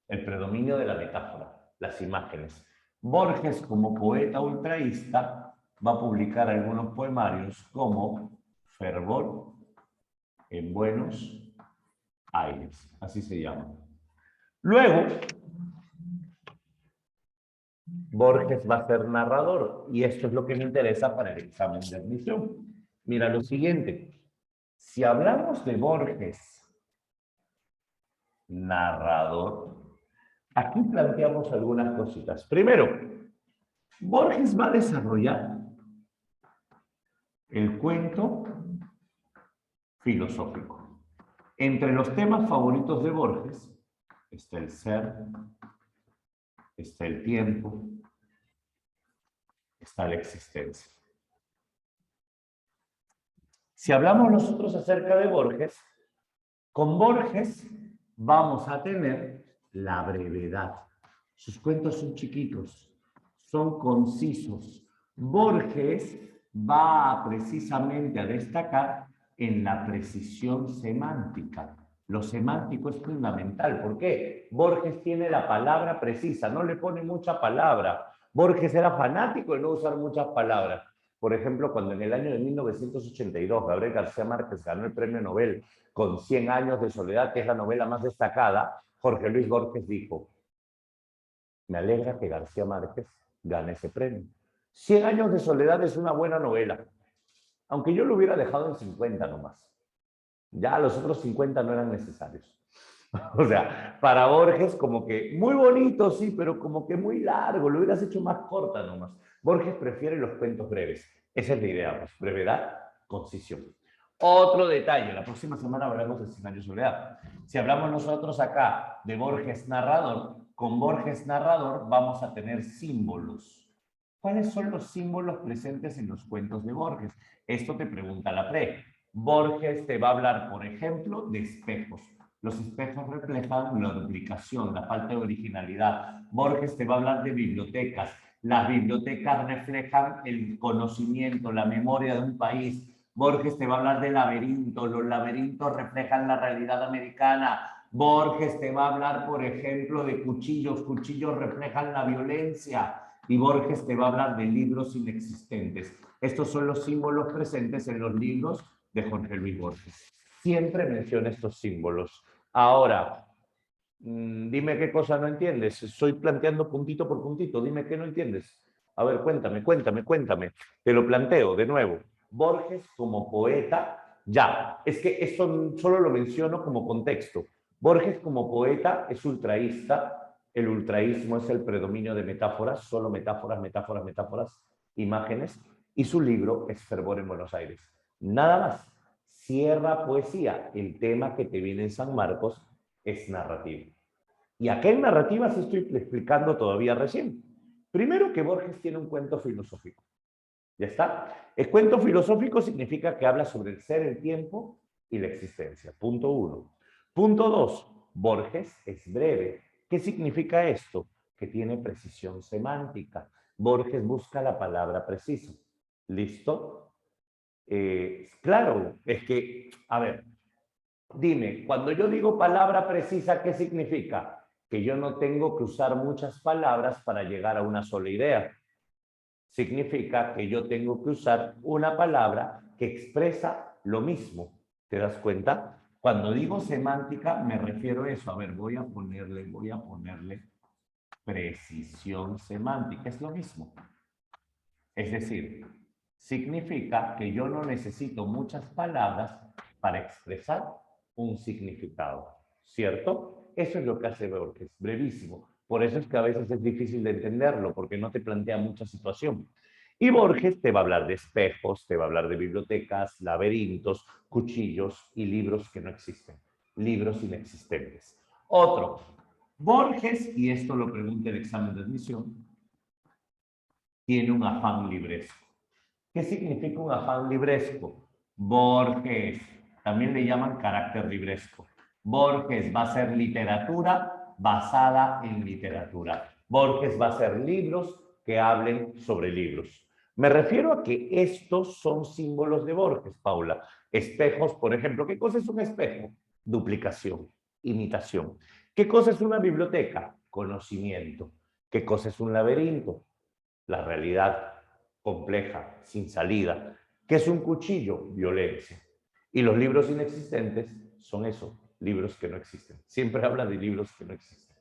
Speaker 1: El predominio de la metáfora, las imágenes. Borges, como poeta ultraísta, va a publicar algunos poemarios como Fervor en Buenos Aires, así se llama. Luego, Borges va a ser narrador, y esto es lo que me interesa para el examen de admisión. Mira lo siguiente, si hablamos de Borges, narrador, aquí planteamos algunas cositas. Primero, Borges va a desarrollar el cuento filosófico. Entre los temas favoritos de Borges está el ser, está el tiempo, está la existencia. Si hablamos nosotros acerca de Borges, con Borges vamos a tener la brevedad. Sus cuentos son chiquitos, son concisos. Borges va precisamente a destacar en la precisión semántica. Lo semántico es fundamental. ¿Por qué? Borges tiene la palabra precisa, no le pone mucha palabra. Borges era fanático de no usar muchas palabras. Por ejemplo, cuando en el año de 1982 Gabriel García Márquez ganó el premio Nobel con 100 años de soledad, que es la novela más destacada, Jorge Luis Borges dijo, me alegra que García Márquez gane ese premio. 100 años de soledad es una buena novela, aunque yo lo hubiera dejado en 50 nomás. Ya los otros 50 no eran necesarios. O sea, para Borges como que muy bonito, sí, pero como que muy largo, lo hubieras hecho más corta nomás. Borges prefiere los cuentos breves. Esa es la idea, pues, brevedad, concisión. Otro detalle, la próxima semana hablaremos de 100 años de soledad. Si hablamos nosotros acá de Borges narrador, con Borges narrador vamos a tener símbolos. ¿Cuáles son los símbolos presentes en los cuentos de Borges? Esto te pregunta la pre. Borges te va a hablar, por ejemplo, de espejos. Los espejos reflejan la duplicación, la falta de originalidad. Borges te va a hablar de bibliotecas. Las bibliotecas reflejan el conocimiento, la memoria de un país. Borges te va a hablar de laberintos. Los laberintos reflejan la realidad americana. Borges te va a hablar, por ejemplo, de cuchillos. Cuchillos reflejan la violencia. Y Borges te va a hablar de libros inexistentes. Estos son los símbolos presentes en los libros de Jorge Luis Borges. Siempre menciona estos símbolos. Ahora, dime qué cosa no entiendes. Estoy planteando puntito por puntito. Dime qué no entiendes. A ver, cuéntame. Te lo planteo de nuevo. Borges como poeta, ya. Es que esto solo lo menciono como contexto. Borges como poeta es ultraísta. El ultraísmo es el predominio de metáforas, solo metáforas, imágenes. Y su libro es Fervor en Buenos Aires. Nada más. Cierra poesía. El tema que te viene en San Marcos es narrativa. ¿Y a qué narrativa sí estoy explicando todavía recién? Primero que Borges tiene un cuento filosófico. ¿Ya está? El cuento filosófico significa que habla sobre el ser, el tiempo y la existencia. Punto 1. Punto 2. Borges es breve. ¿Qué significa esto? Que tiene precisión semántica. Borges busca la palabra precisa. ¿Listo? Claro, es que, a ver, dime, cuando yo digo palabra precisa, ¿qué significa? Que yo no tengo que usar muchas palabras para llegar a una sola idea. Significa que yo tengo que usar una palabra que expresa lo mismo. ¿Te das cuenta? Cuando digo semántica, me refiero a eso. A ver, voy a ponerle precisión semántica. Es lo mismo. Es decir, significa que yo no necesito muchas palabras para expresar un significado, ¿cierto? Eso es lo que hace Borges, brevísimo. Por eso es que a veces es difícil de entenderlo, porque no te plantea mucha situación. Y Borges te va a hablar de espejos, te va a hablar de bibliotecas, laberintos, cuchillos y libros que no existen, libros inexistentes. Otro, Borges, y esto lo pregunta el examen de admisión, tiene un afán libresco. ¿Qué significa un afán libresco? Borges, también le llaman carácter libresco. Borges va a ser literatura basada en literatura. Borges va a ser libros que hablen sobre libros. Me refiero a que estos son símbolos de Borges, Paula. Espejos, por ejemplo. ¿Qué cosa es un espejo? Duplicación, imitación. ¿Qué cosa es una biblioteca? Conocimiento. ¿Qué cosa es un laberinto? La realidad compleja, sin salida. ¿Qué es un cuchillo? Violencia. Y los libros inexistentes son eso, libros que no existen. Siempre habla de libros que no existen.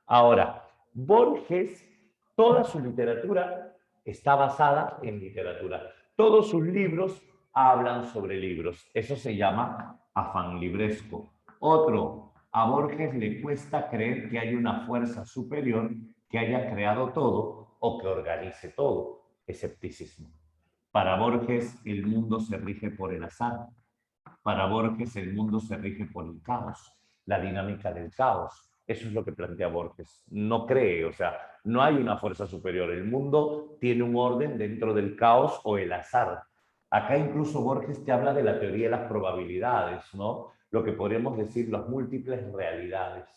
Speaker 1: Ahora, Borges, toda su literatura está basada en literatura. Todos sus libros hablan sobre libros. Eso se llama afán libresco. Otro, a Borges le cuesta creer que hay una fuerza superior que haya creado todo o que organice todo. Escepticismo. Para Borges, el mundo se rige por el azar. Para Borges, el mundo se rige por el caos, la dinámica del caos. Eso es lo que plantea Borges. No cree, o sea, no hay una fuerza superior. El mundo tiene un orden dentro del caos o el azar. Acá incluso Borges te habla de la teoría de las probabilidades, ¿no? Lo que podríamos decir las múltiples realidades.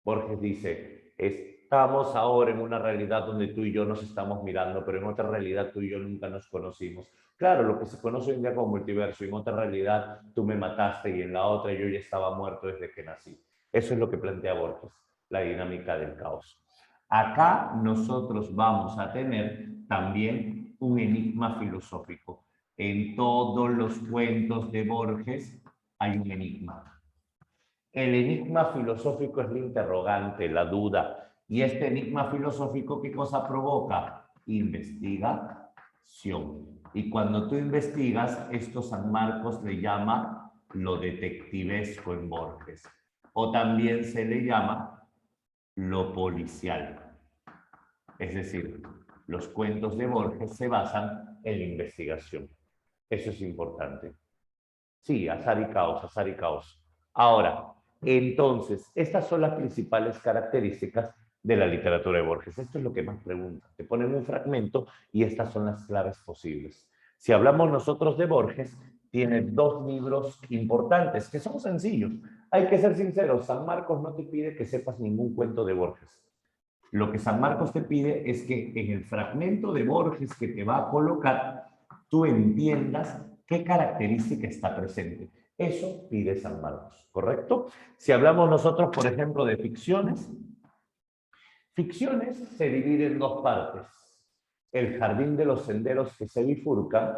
Speaker 1: Borges dice, estamos ahora en una realidad donde tú y yo nos estamos mirando, pero en otra realidad tú y yo nunca nos conocimos. Claro, lo que se conoce hoy en día como multiverso, en otra realidad tú me mataste y en la otra yo ya estaba muerto desde que nací. Eso es lo que plantea Borges, la dinámica del caos. Acá nosotros vamos a tener también un enigma filosófico. En todos los cuentos de Borges hay un enigma. El enigma filosófico es la interrogante, la duda. Y este enigma filosófico, ¿qué cosa provoca? Investigación. Y cuando tú investigas, esto San Marcos le llama lo detectivesco en Borges. O también se le llama lo policial. Es decir, los cuentos de Borges se basan en la investigación. Eso es importante. Sí, azar y caos, azar y caos. Ahora, entonces, estas son las principales características de la literatura de Borges. Esto es lo que más preguntan. Te ponen un fragmento y estas son las claves posibles. Si hablamos nosotros de Borges, tiene dos libros importantes que son sencillos. Hay que ser sinceros, San Marcos no te pide que sepas ningún cuento de Borges. Lo que San Marcos te pide es que en el fragmento de Borges que te va a colocar, tú entiendas qué característica está presente. Eso pide San Marcos, ¿correcto? Si hablamos nosotros, por ejemplo, de ficciones, ficciones se dividen en dos partes. El jardín de los senderos que se bifurcan,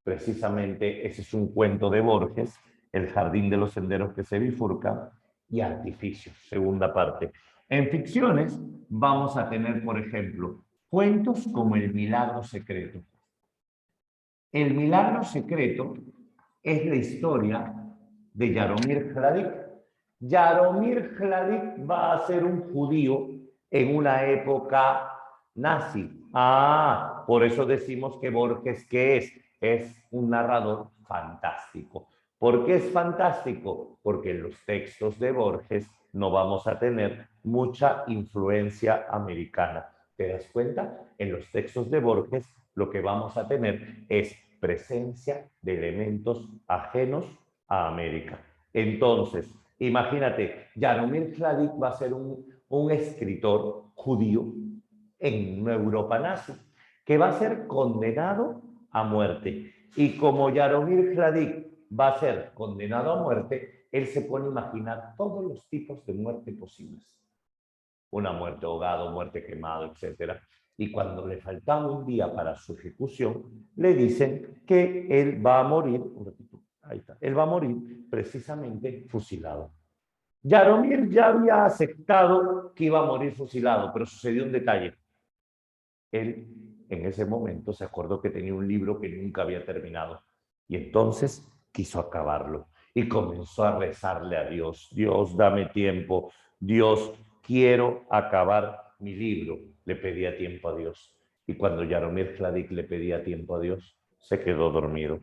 Speaker 1: precisamente ese es un cuento de Borges, el jardín de los senderos que se bifurcan, y artificios, segunda parte. En ficciones vamos a tener, por ejemplo, cuentos como El milagro secreto. El milagro secreto es la historia de Jaromir Hladik. Jaromir Hladik va a ser un judío en una época nazi. Ah, por eso decimos que Borges, ¿qué es? Es un narrador fantástico. ¿Por qué es fantástico? Porque en los textos de Borges no vamos a tener mucha influencia americana. ¿Te das cuenta? En los textos de Borges lo que vamos a tener es presencia de elementos ajenos a América. Entonces, imagínate, Jaromir Hladik va a ser un escritor judío en una Europa nazi, que va a ser condenado a muerte. Y como Jaromír Hladić va a ser condenado a muerte, él se pone a imaginar todos los tipos de muerte posibles. Una muerte ahogado, muerte quemado, etc. Y cuando le faltaba un día para su ejecución, le dicen que él va a morir, un ratito, ahí está, él va a morir precisamente fusilado. Jaromír ya había aceptado que iba a morir fusilado, pero sucedió un detalle. Él en ese momento se acordó que tenía un libro que nunca había terminado y entonces quiso acabarlo y comenzó a rezarle a Dios. Dios, dame tiempo. Dios, quiero acabar mi libro. Le pedía tiempo a Dios. Y cuando Jaromír Hladić le pedía tiempo a Dios, se quedó dormido.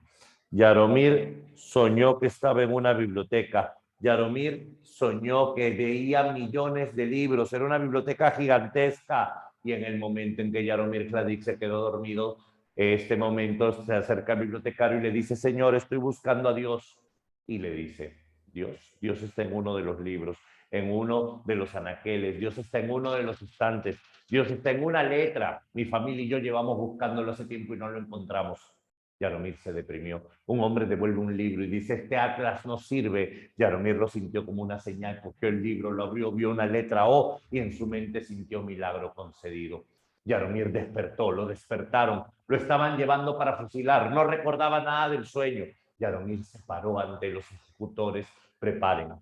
Speaker 1: Jaromír soñó que estaba en una biblioteca. Jaromír soñó que veía millones de libros. Era una biblioteca gigantesca. Y en el momento en que Jaromír Hladić se quedó dormido, este momento se acerca al bibliotecario y le dice: Señor, estoy buscando a Dios. Y le dice: Dios está en uno de los libros, en uno de los anaqueles, Dios está en uno de los estantes, Dios está en una letra. Mi familia y yo llevamos buscándolo hace tiempo y no lo encontramos. Jaromír se deprimió. Un hombre devuelve un libro y dice: este atlas no sirve. Jaromír lo sintió como una señal, cogió el libro, lo abrió, vio una letra O y en su mente sintió milagro concedido. Jaromír despertó, lo despertaron, lo estaban llevando para fusilar, no recordaba nada del sueño. Jaromír se paró ante los ejecutores: preparen,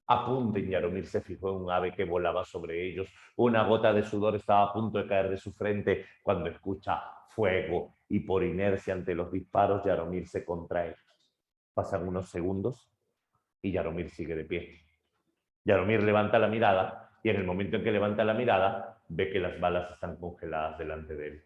Speaker 1: apunten. Jaromír se fijó en un ave que volaba sobre ellos. Una gota de sudor estaba a punto de caer de su frente cuando escucha fuego y por inercia ante los disparos Jaromír se contrae. Pasan unos segundos y Jaromír sigue de pie. Jaromír levanta la mirada y en el momento en que levanta la mirada ve que las balas están congeladas delante de él.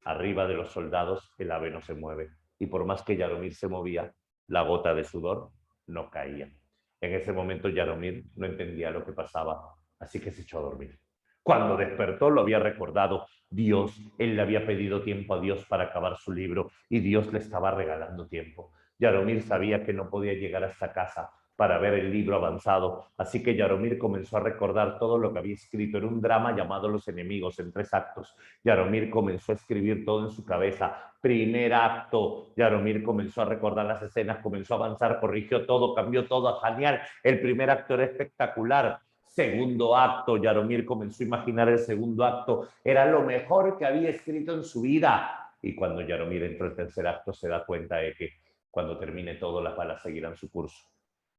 Speaker 1: Arriba de los soldados el ave no se mueve y por más que Jaromír se movía, la gota de sudor no caía. En ese momento Jaromír no entendía lo que pasaba, así que se echó a dormir. Cuando despertó lo había recordado Dios, él le había pedido tiempo a Dios para acabar su libro y Dios le estaba regalando tiempo. Jaromír sabía que no podía llegar hasta casa para ver el libro avanzado, así que Jaromír comenzó a recordar todo lo que había escrito en un drama llamado Los enemigos, en 3 actos. Jaromír comenzó a escribir todo en su cabeza. Primer acto, Jaromír comenzó a recordar las escenas, comenzó a avanzar, corrigió todo, cambió todo, genial. El primer acto era espectacular. Segundo acto, Jaromír comenzó a imaginar el segundo acto. Era lo mejor que había escrito en su vida. Y cuando Jaromír entró al tercer acto, se da cuenta de que cuando termine todo, las balas seguirán su curso.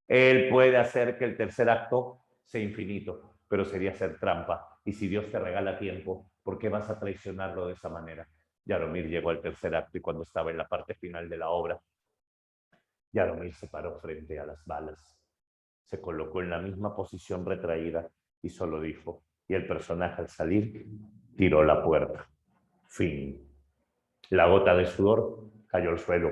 Speaker 1: Él puede hacer que el tercer acto sea infinito, pero sería hacer trampa. Y si Dios te regala tiempo, ¿por qué vas a traicionarlo de esa manera? Jaromír llegó al tercer acto y cuando estaba en la parte final de la obra, Jaromír se paró frente a las balas, se colocó en la misma posición retraída y solo dijo, y el personaje al salir tiró la puerta. Fin. La gota de sudor cayó al suelo.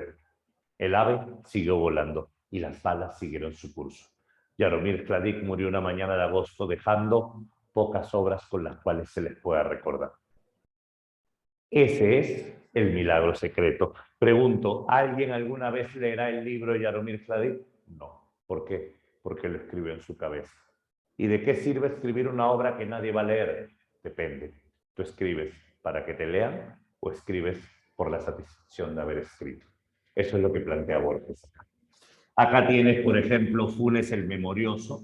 Speaker 1: El ave siguió volando y las balas siguieron su curso. Jaromír Hladić murió una mañana de agosto dejando pocas obras con las cuales se les pueda recordar. Ese es el milagro secreto. Pregunto, ¿alguien alguna vez leerá el libro de Jaromír Hladić? No. ¿Por qué? Porque lo escribió en su cabeza. ¿Y de qué sirve escribir una obra que nadie va a leer? Depende. ¿Tú escribes para que te lean o escribes por la satisfacción de haber escrito? Eso es lo que plantea Borges acá. Acá tienes, por ejemplo, Funes el Memorioso.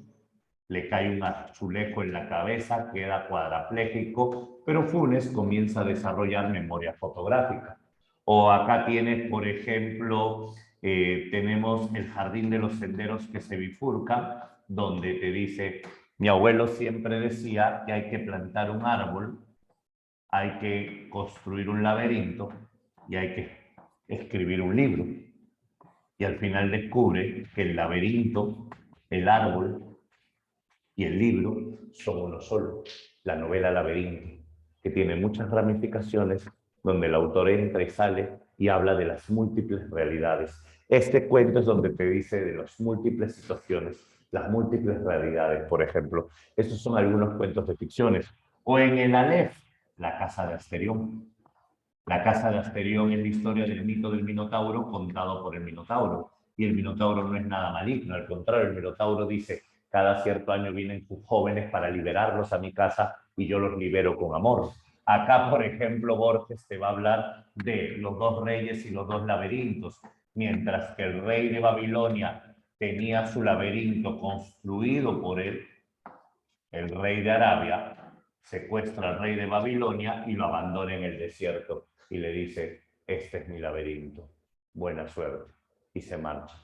Speaker 1: Le cae un azulejo en la cabeza, queda cuadrapléjico, pero Funes comienza a desarrollar memoria fotográfica. O acá tienes, por ejemplo, tenemos El Jardín de los Senderos que se bifurcan, donde te dice, mi abuelo siempre decía que hay que plantar un árbol, hay que construir un laberinto y hay que escribir un libro. Y al final descubre que el laberinto, el árbol y el libro son uno solo, la novela Laberinto, que tiene muchas ramificaciones donde el autor entra y sale y habla de las múltiples realidades. Este cuento es donde te dice de las múltiples situaciones, las múltiples realidades, por ejemplo. Estos son algunos cuentos de ficciones. O en el Aleph, La Casa de Asterión. La Casa de Asterión es la historia del mito del Minotauro contado por el Minotauro. Y el Minotauro no es nada maligno, al contrario, el Minotauro dice, cada cierto año vienen tus jóvenes para liberarlos a mi casa y yo los libero con amor. Acá, por ejemplo, Borges te va a hablar de los dos reyes y los dos laberintos, mientras que el rey de Babilonia tenía su laberinto construido por él, el rey de Arabia secuestra al rey de Babilonia y lo abandona en el desierto y le dice, este es mi laberinto, buena suerte, y se marcha.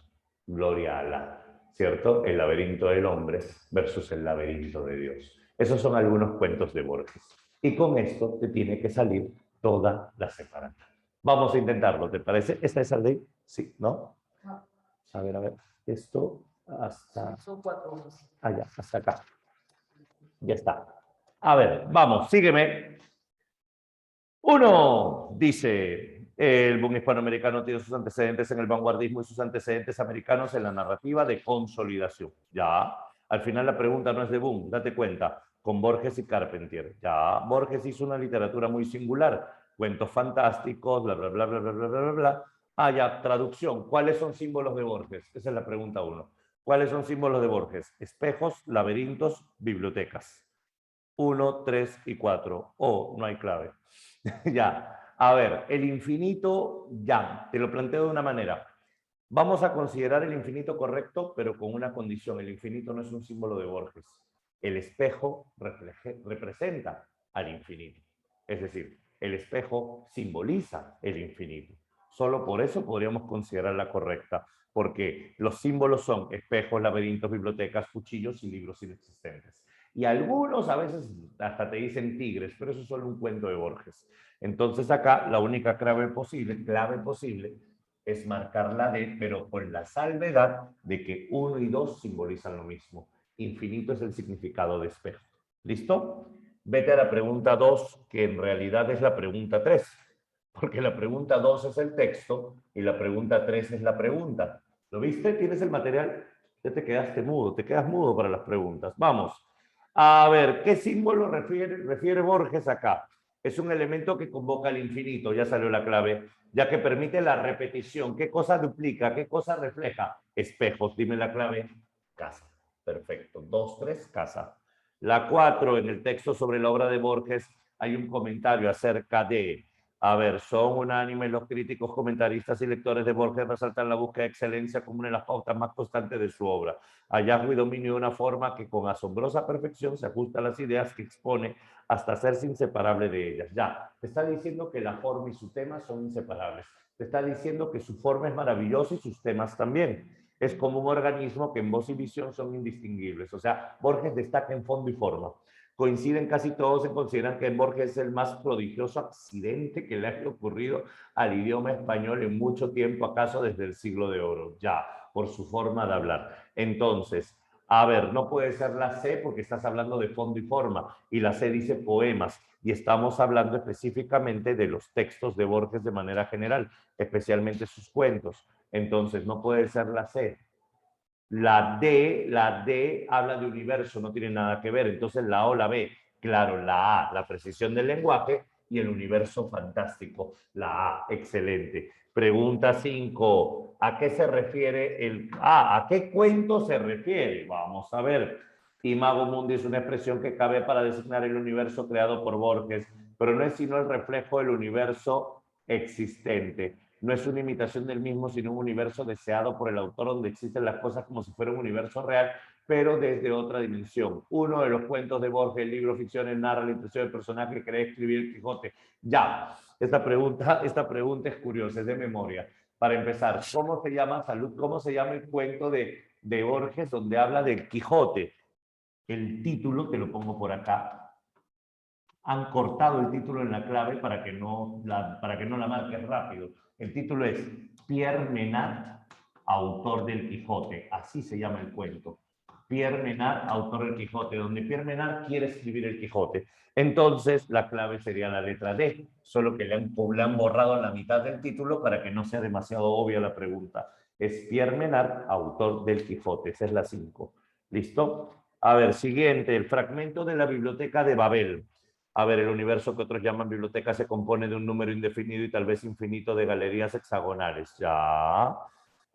Speaker 1: Gloria a Alá, ¿cierto? El laberinto del hombre versus el laberinto de Dios. Esos son algunos cuentos de Borges. Y con esto te tiene que salir toda la separata. Vamos a intentarlo, ¿te parece? ¿Esta es la ley? Sí, ¿no? A ver. Esto hasta...
Speaker 2: Son 4 horas.
Speaker 1: Allá, hasta acá. Ya está. A ver, vamos, sígueme. Uno, dice, el boom hispanoamericano tiene sus antecedentes en el vanguardismo y sus antecedentes americanos en la narrativa de consolidación. Ya, al final la pregunta no es de boom, date cuenta, con Borges y Carpentier. Ya, Borges hizo una literatura muy singular, cuentos fantásticos, bla, bla, bla, bla, bla, bla, bla, bla, bla. Ah, ya, traducción. ¿Cuáles son símbolos de Borges? Esa es la pregunta uno. ¿Cuáles son símbolos de Borges? Espejos, laberintos, bibliotecas. 1, 3 y 4. Oh, no hay clave. Ya. A ver, el infinito, ya, te lo planteo de una manera. Vamos a considerar el infinito correcto, pero con una condición. El infinito no es un símbolo de Borges. El espejo representa al infinito. Es decir, el espejo simboliza el infinito. Solo por eso podríamos considerarla correcta, porque los símbolos son espejos, laberintos, bibliotecas, cuchillos y libros inexistentes. Y algunos a veces hasta te dicen tigres, pero eso es solo un cuento de Borges. Entonces acá la única clave posible es marcar la D, pero con la salvedad de que 1 y 2 simbolizan lo mismo. Infinito es el significado de espejo. ¿Listo? Vete a la pregunta 2, que en realidad es la pregunta 3, porque la pregunta 2 es el texto y la pregunta 3 es la pregunta. ¿Lo viste? ¿Tienes el material? Ya te quedaste mudo, te quedas mudo para las preguntas. Vamos. A ver, ¿qué símbolo refiere Borges acá? Es un elemento que convoca al infinito, ya salió la clave, ya que permite la repetición. ¿Qué cosa duplica? ¿Qué cosa refleja? Espejos, dime la clave. Casa. Perfecto. 2, 3, casa. La 4, en el texto sobre la obra de Borges, hay un comentario acerca de, a ver, son unánimes los críticos, comentaristas y lectores de Borges resaltan la búsqueda de excelencia como una de las pautas más constantes de su obra. Hallazgo y dominio de una forma que con asombrosa perfección se ajusta a las ideas que expone hasta hacerse inseparable de ellas. Ya, te está diciendo que la forma y su tema son inseparables. Te está diciendo que su forma es maravillosa y sus temas también. Es como un organismo que en voz y visión son indistinguibles. O sea, Borges destaca en fondo y forma. Coinciden casi todos en considerar que Borges es el más prodigioso accidente que le haya ocurrido al idioma español en mucho tiempo, acaso desde el siglo de oro. Ya, por su forma de hablar. Entonces, a ver, no puede ser la C porque estás hablando de fondo y forma, y la C dice poemas, y estamos hablando específicamente de los textos de Borges de manera general, especialmente sus cuentos. Entonces, no puede ser la C. La D habla de universo, no tiene nada que ver. Entonces, la O, la B. Claro, la A, la precisión del lenguaje, y el universo fantástico. La A, excelente. Pregunta 5. ¿A qué se refiere el... ¿a qué cuento se refiere? Vamos a ver. Imago Mundi es una expresión que cabe para designar el universo creado por Borges, pero no es sino el reflejo del universo existente. No es una imitación del mismo, sino un universo deseado por el autor donde existen las cosas como si fuera un universo real, pero desde otra dimensión. Uno de los cuentos de Borges, el libro Ficciones, narra la impresión del personaje que cree escribir el Quijote. Ya, esta pregunta es curiosa, es de memoria. Para empezar, ¿cómo se llama, Salud? ¿Cómo se llama el cuento de Borges donde habla del Quijote? El título, te lo pongo por acá, han cortado el título en la clave para que no la marques rápido. El título es Pierre Menat, autor del Quijote. Así se llama el cuento. Pierre Menat, autor del Quijote, donde Pierre Menat quiere escribir el Quijote. Entonces, la clave sería la letra D, solo que le han borrado la mitad del título para que no sea demasiado obvia la pregunta. Es Pierre Menat, autor del Quijote. Esa es la 5. ¿Listo? A ver, siguiente, el fragmento de la biblioteca de Babel. A ver, el universo que otros llaman biblioteca se compone de un número indefinido y tal vez infinito de galerías hexagonales. Ya.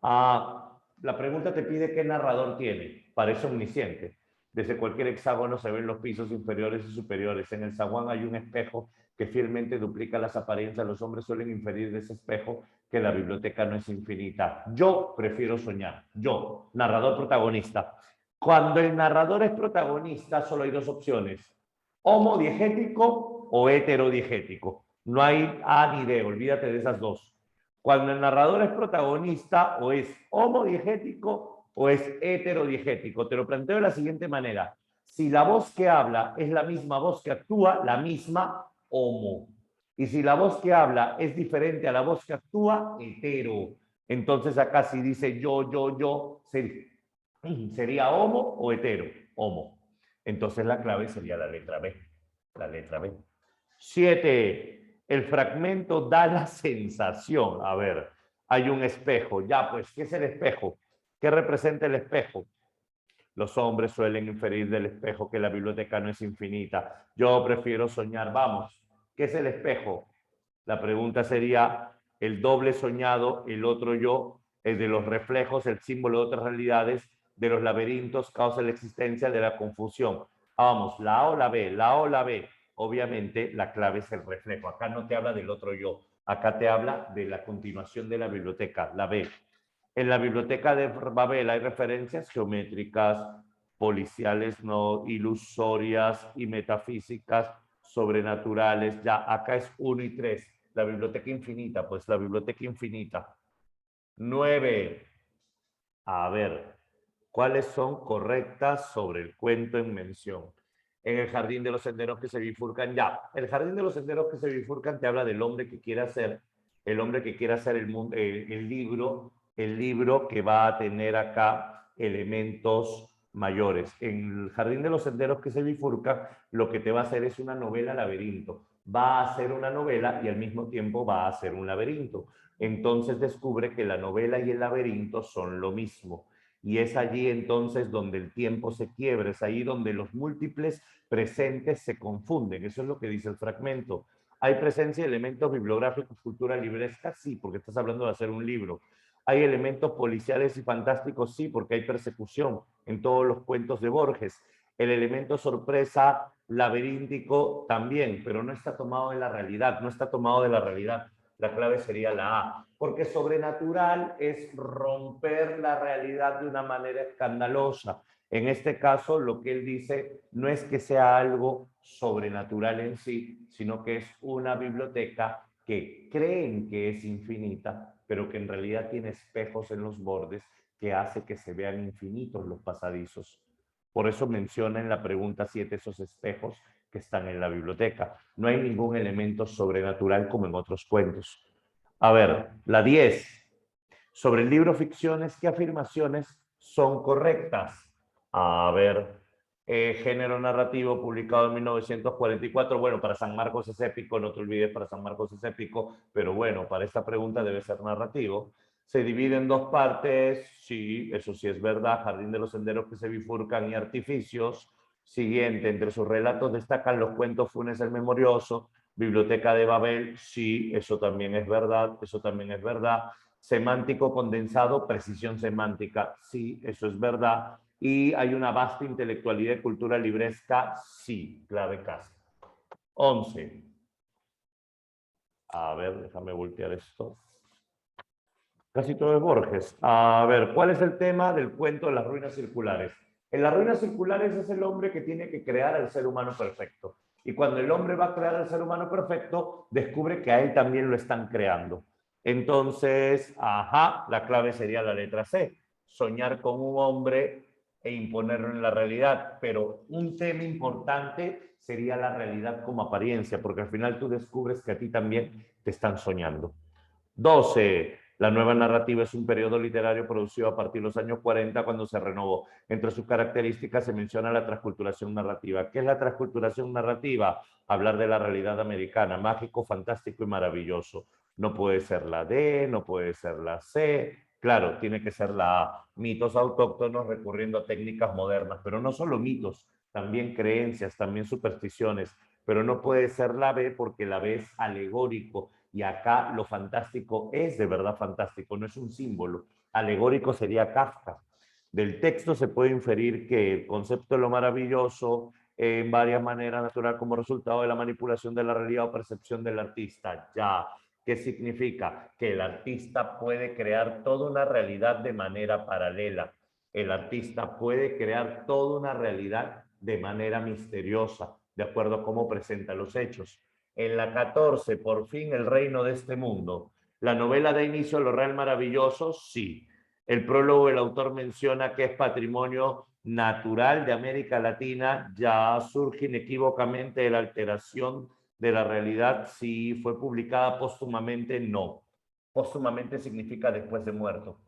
Speaker 1: La pregunta te pide qué narrador tiene. Parece omnisciente. Desde cualquier hexágono se ven los pisos inferiores y superiores. En el zaguán hay un espejo que fielmente duplica las apariencias, los hombres suelen inferir de ese espejo que la biblioteca no es infinita. Yo prefiero soñar. Yo, narrador protagonista. Cuando el narrador es protagonista, solo hay dos opciones: homodiegético o heterodiegético. No hay A ni D, olvídate de esas dos. Cuando el narrador es protagonista, o es homodiegético o es heterodiegético. Te lo planteo de la siguiente manera: si la voz que habla es la misma voz que actúa, la misma, homo. Y si la voz que habla es diferente a la voz que actúa, hetero. Entonces acá si dice yo, sería homo o hetero, homo. Entonces la clave sería la letra B. La letra B. 7. El fragmento da la sensación. A ver, hay un espejo. Ya, pues, ¿qué es el espejo? ¿Qué representa el espejo? Los hombres suelen inferir del espejo que la biblioteca no es infinita. Yo prefiero soñar. Vamos, ¿qué es el espejo? La pregunta sería: el doble soñado, el otro yo, el de los reflejos, el símbolo de otras realidades, de los laberintos, causa la existencia de la confusión. Vamos, la A o la B, la A o la B. Obviamente la clave es el reflejo. Acá no te habla del otro yo, acá te habla de la continuación de la biblioteca, la B. En la biblioteca de Babel hay referencias geométricas, policiales, no ilusorias y metafísicas, sobrenaturales. Ya, acá es 1 y 3. La biblioteca infinita, pues la biblioteca infinita. 9. A ver, ¿cuáles son correctas sobre el cuento en mención? En el jardín de los senderos que se bifurcan, ya. El jardín de los senderos que se bifurcan te habla del hombre que quiere hacer, el hombre que quiere hacer el libro que va a tener acá elementos mayores. En el jardín de los senderos que se bifurcan, lo que te va a hacer es una novela laberinto. Va a hacer una novela y al mismo tiempo va a hacer un laberinto. Entonces descubre que la novela y el laberinto son lo mismo. Y es allí entonces donde el tiempo se quiebra, es ahí donde los múltiples presentes se confunden. Eso es lo que dice el fragmento. ¿Hay presencia de elementos bibliográficos, cultura libresca? Sí, porque estás hablando de hacer un libro. ¿Hay elementos policiales y fantásticos? Sí, porque hay persecución en todos los cuentos de Borges. El elemento sorpresa laberíntico también, pero no está tomado de la realidad, no está tomado de la realidad. La clave sería la A, porque sobrenatural es romper la realidad de una manera escandalosa. En este caso, lo que él dice no es que sea algo sobrenatural en sí, sino que es una biblioteca que creen que es infinita, pero que en realidad tiene espejos en los bordes que hace que se vean infinitos los pasadizos. Por eso menciona en la pregunta 7 esos espejos que están en la biblioteca. No hay ningún elemento sobrenatural como en otros cuentos. A ver, la 10. Sobre el libro Ficciones, ¿qué afirmaciones son correctas? A ver, género narrativo publicado en 1944. Bueno, para San Marcos es épico, no te olvides, para San Marcos es épico, pero bueno, para esta pregunta debe ser narrativo. Se divide en dos partes, sí, eso sí es verdad. Jardín de los senderos que se bifurcan y artificios. Siguiente, entre sus relatos destacan los cuentos Funes el Memorioso, Biblioteca de Babel, sí, eso también es verdad, eso también es verdad. Semántico condensado, precisión semántica, sí, eso es verdad. Y hay una vasta intelectualidad y cultura libresca, sí, clave casi. 11. A ver, déjame voltear esto. Casi todo es Borges. A ver, ¿cuál es el tema del cuento de las ruinas circulares? En las ruinas circulares es el hombre que tiene que crear al ser humano perfecto. Y cuando el hombre va a crear al ser humano perfecto, descubre que a él también lo están creando. Entonces, ajá, la clave sería la letra C. Soñar con un hombre e imponerlo en la realidad. Pero un tema importante sería la realidad como apariencia, porque al final tú descubres que a ti también te están soñando. 12. La nueva narrativa es un periodo literario producido a partir de los años 40 cuando se renovó. Entre sus características se menciona la transculturación narrativa. ¿Qué es la transculturación narrativa? Hablar de la realidad americana, mágico, fantástico y maravilloso. No puede ser la D, no puede ser la C. Claro, tiene que ser la A. Mitos autóctonos recurriendo a técnicas modernas, pero no solo mitos, también creencias, también supersticiones. Pero no puede ser la B porque la B es alegórico. Y acá lo fantástico es de verdad fantástico, no es un símbolo. Alegórico sería Kafka. Del texto se puede inferir que el concepto de lo maravilloso en varias maneras natural como resultado de la manipulación de la realidad o percepción del artista. Ya. ¿Qué significa? Que el artista puede crear toda una realidad de manera paralela. El artista puede crear toda una realidad de manera misteriosa, de acuerdo a cómo presenta los hechos. En la 14, por fin el reino de este mundo. ¿La novela da inicio a lo real maravilloso? Sí. El prólogo del autor menciona que es patrimonio natural de América Latina. Ya surge inequívocamente de la alteración de la realidad. Si fue publicada póstumamente, no. Póstumamente significa después de muerto.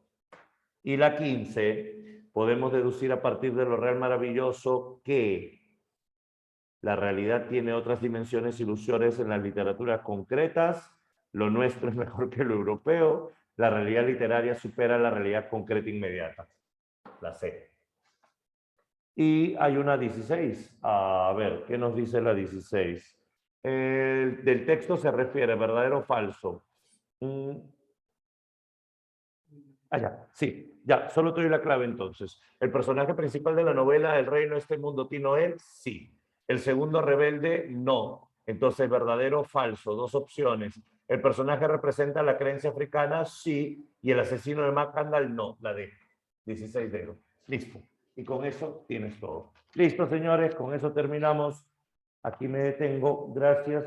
Speaker 1: Y la 15, podemos deducir a partir de lo real maravilloso que la realidad tiene otras dimensiones ilusores en las literaturas concretas. Lo nuestro es mejor que lo europeo. La realidad literaria supera la realidad concreta inmediata. La C. Y hay una 16. A ver, ¿qué nos dice la 16? Del texto se refiere, ¿verdadero o falso? Ya, sí, ya, solo te doy la clave entonces. ¿El personaje principal de la novela El reino de este mundo Tino él? Sí. ¿El segundo rebelde? No. Entonces, ¿verdadero o falso? Dos opciones. ¿El personaje representa la creencia africana? Sí. ¿Y el asesino de Macandal? No. La D. 16 de. Listo. Y con eso tienes todo. Listo, señores, con eso terminamos. Aquí me detengo. Gracias.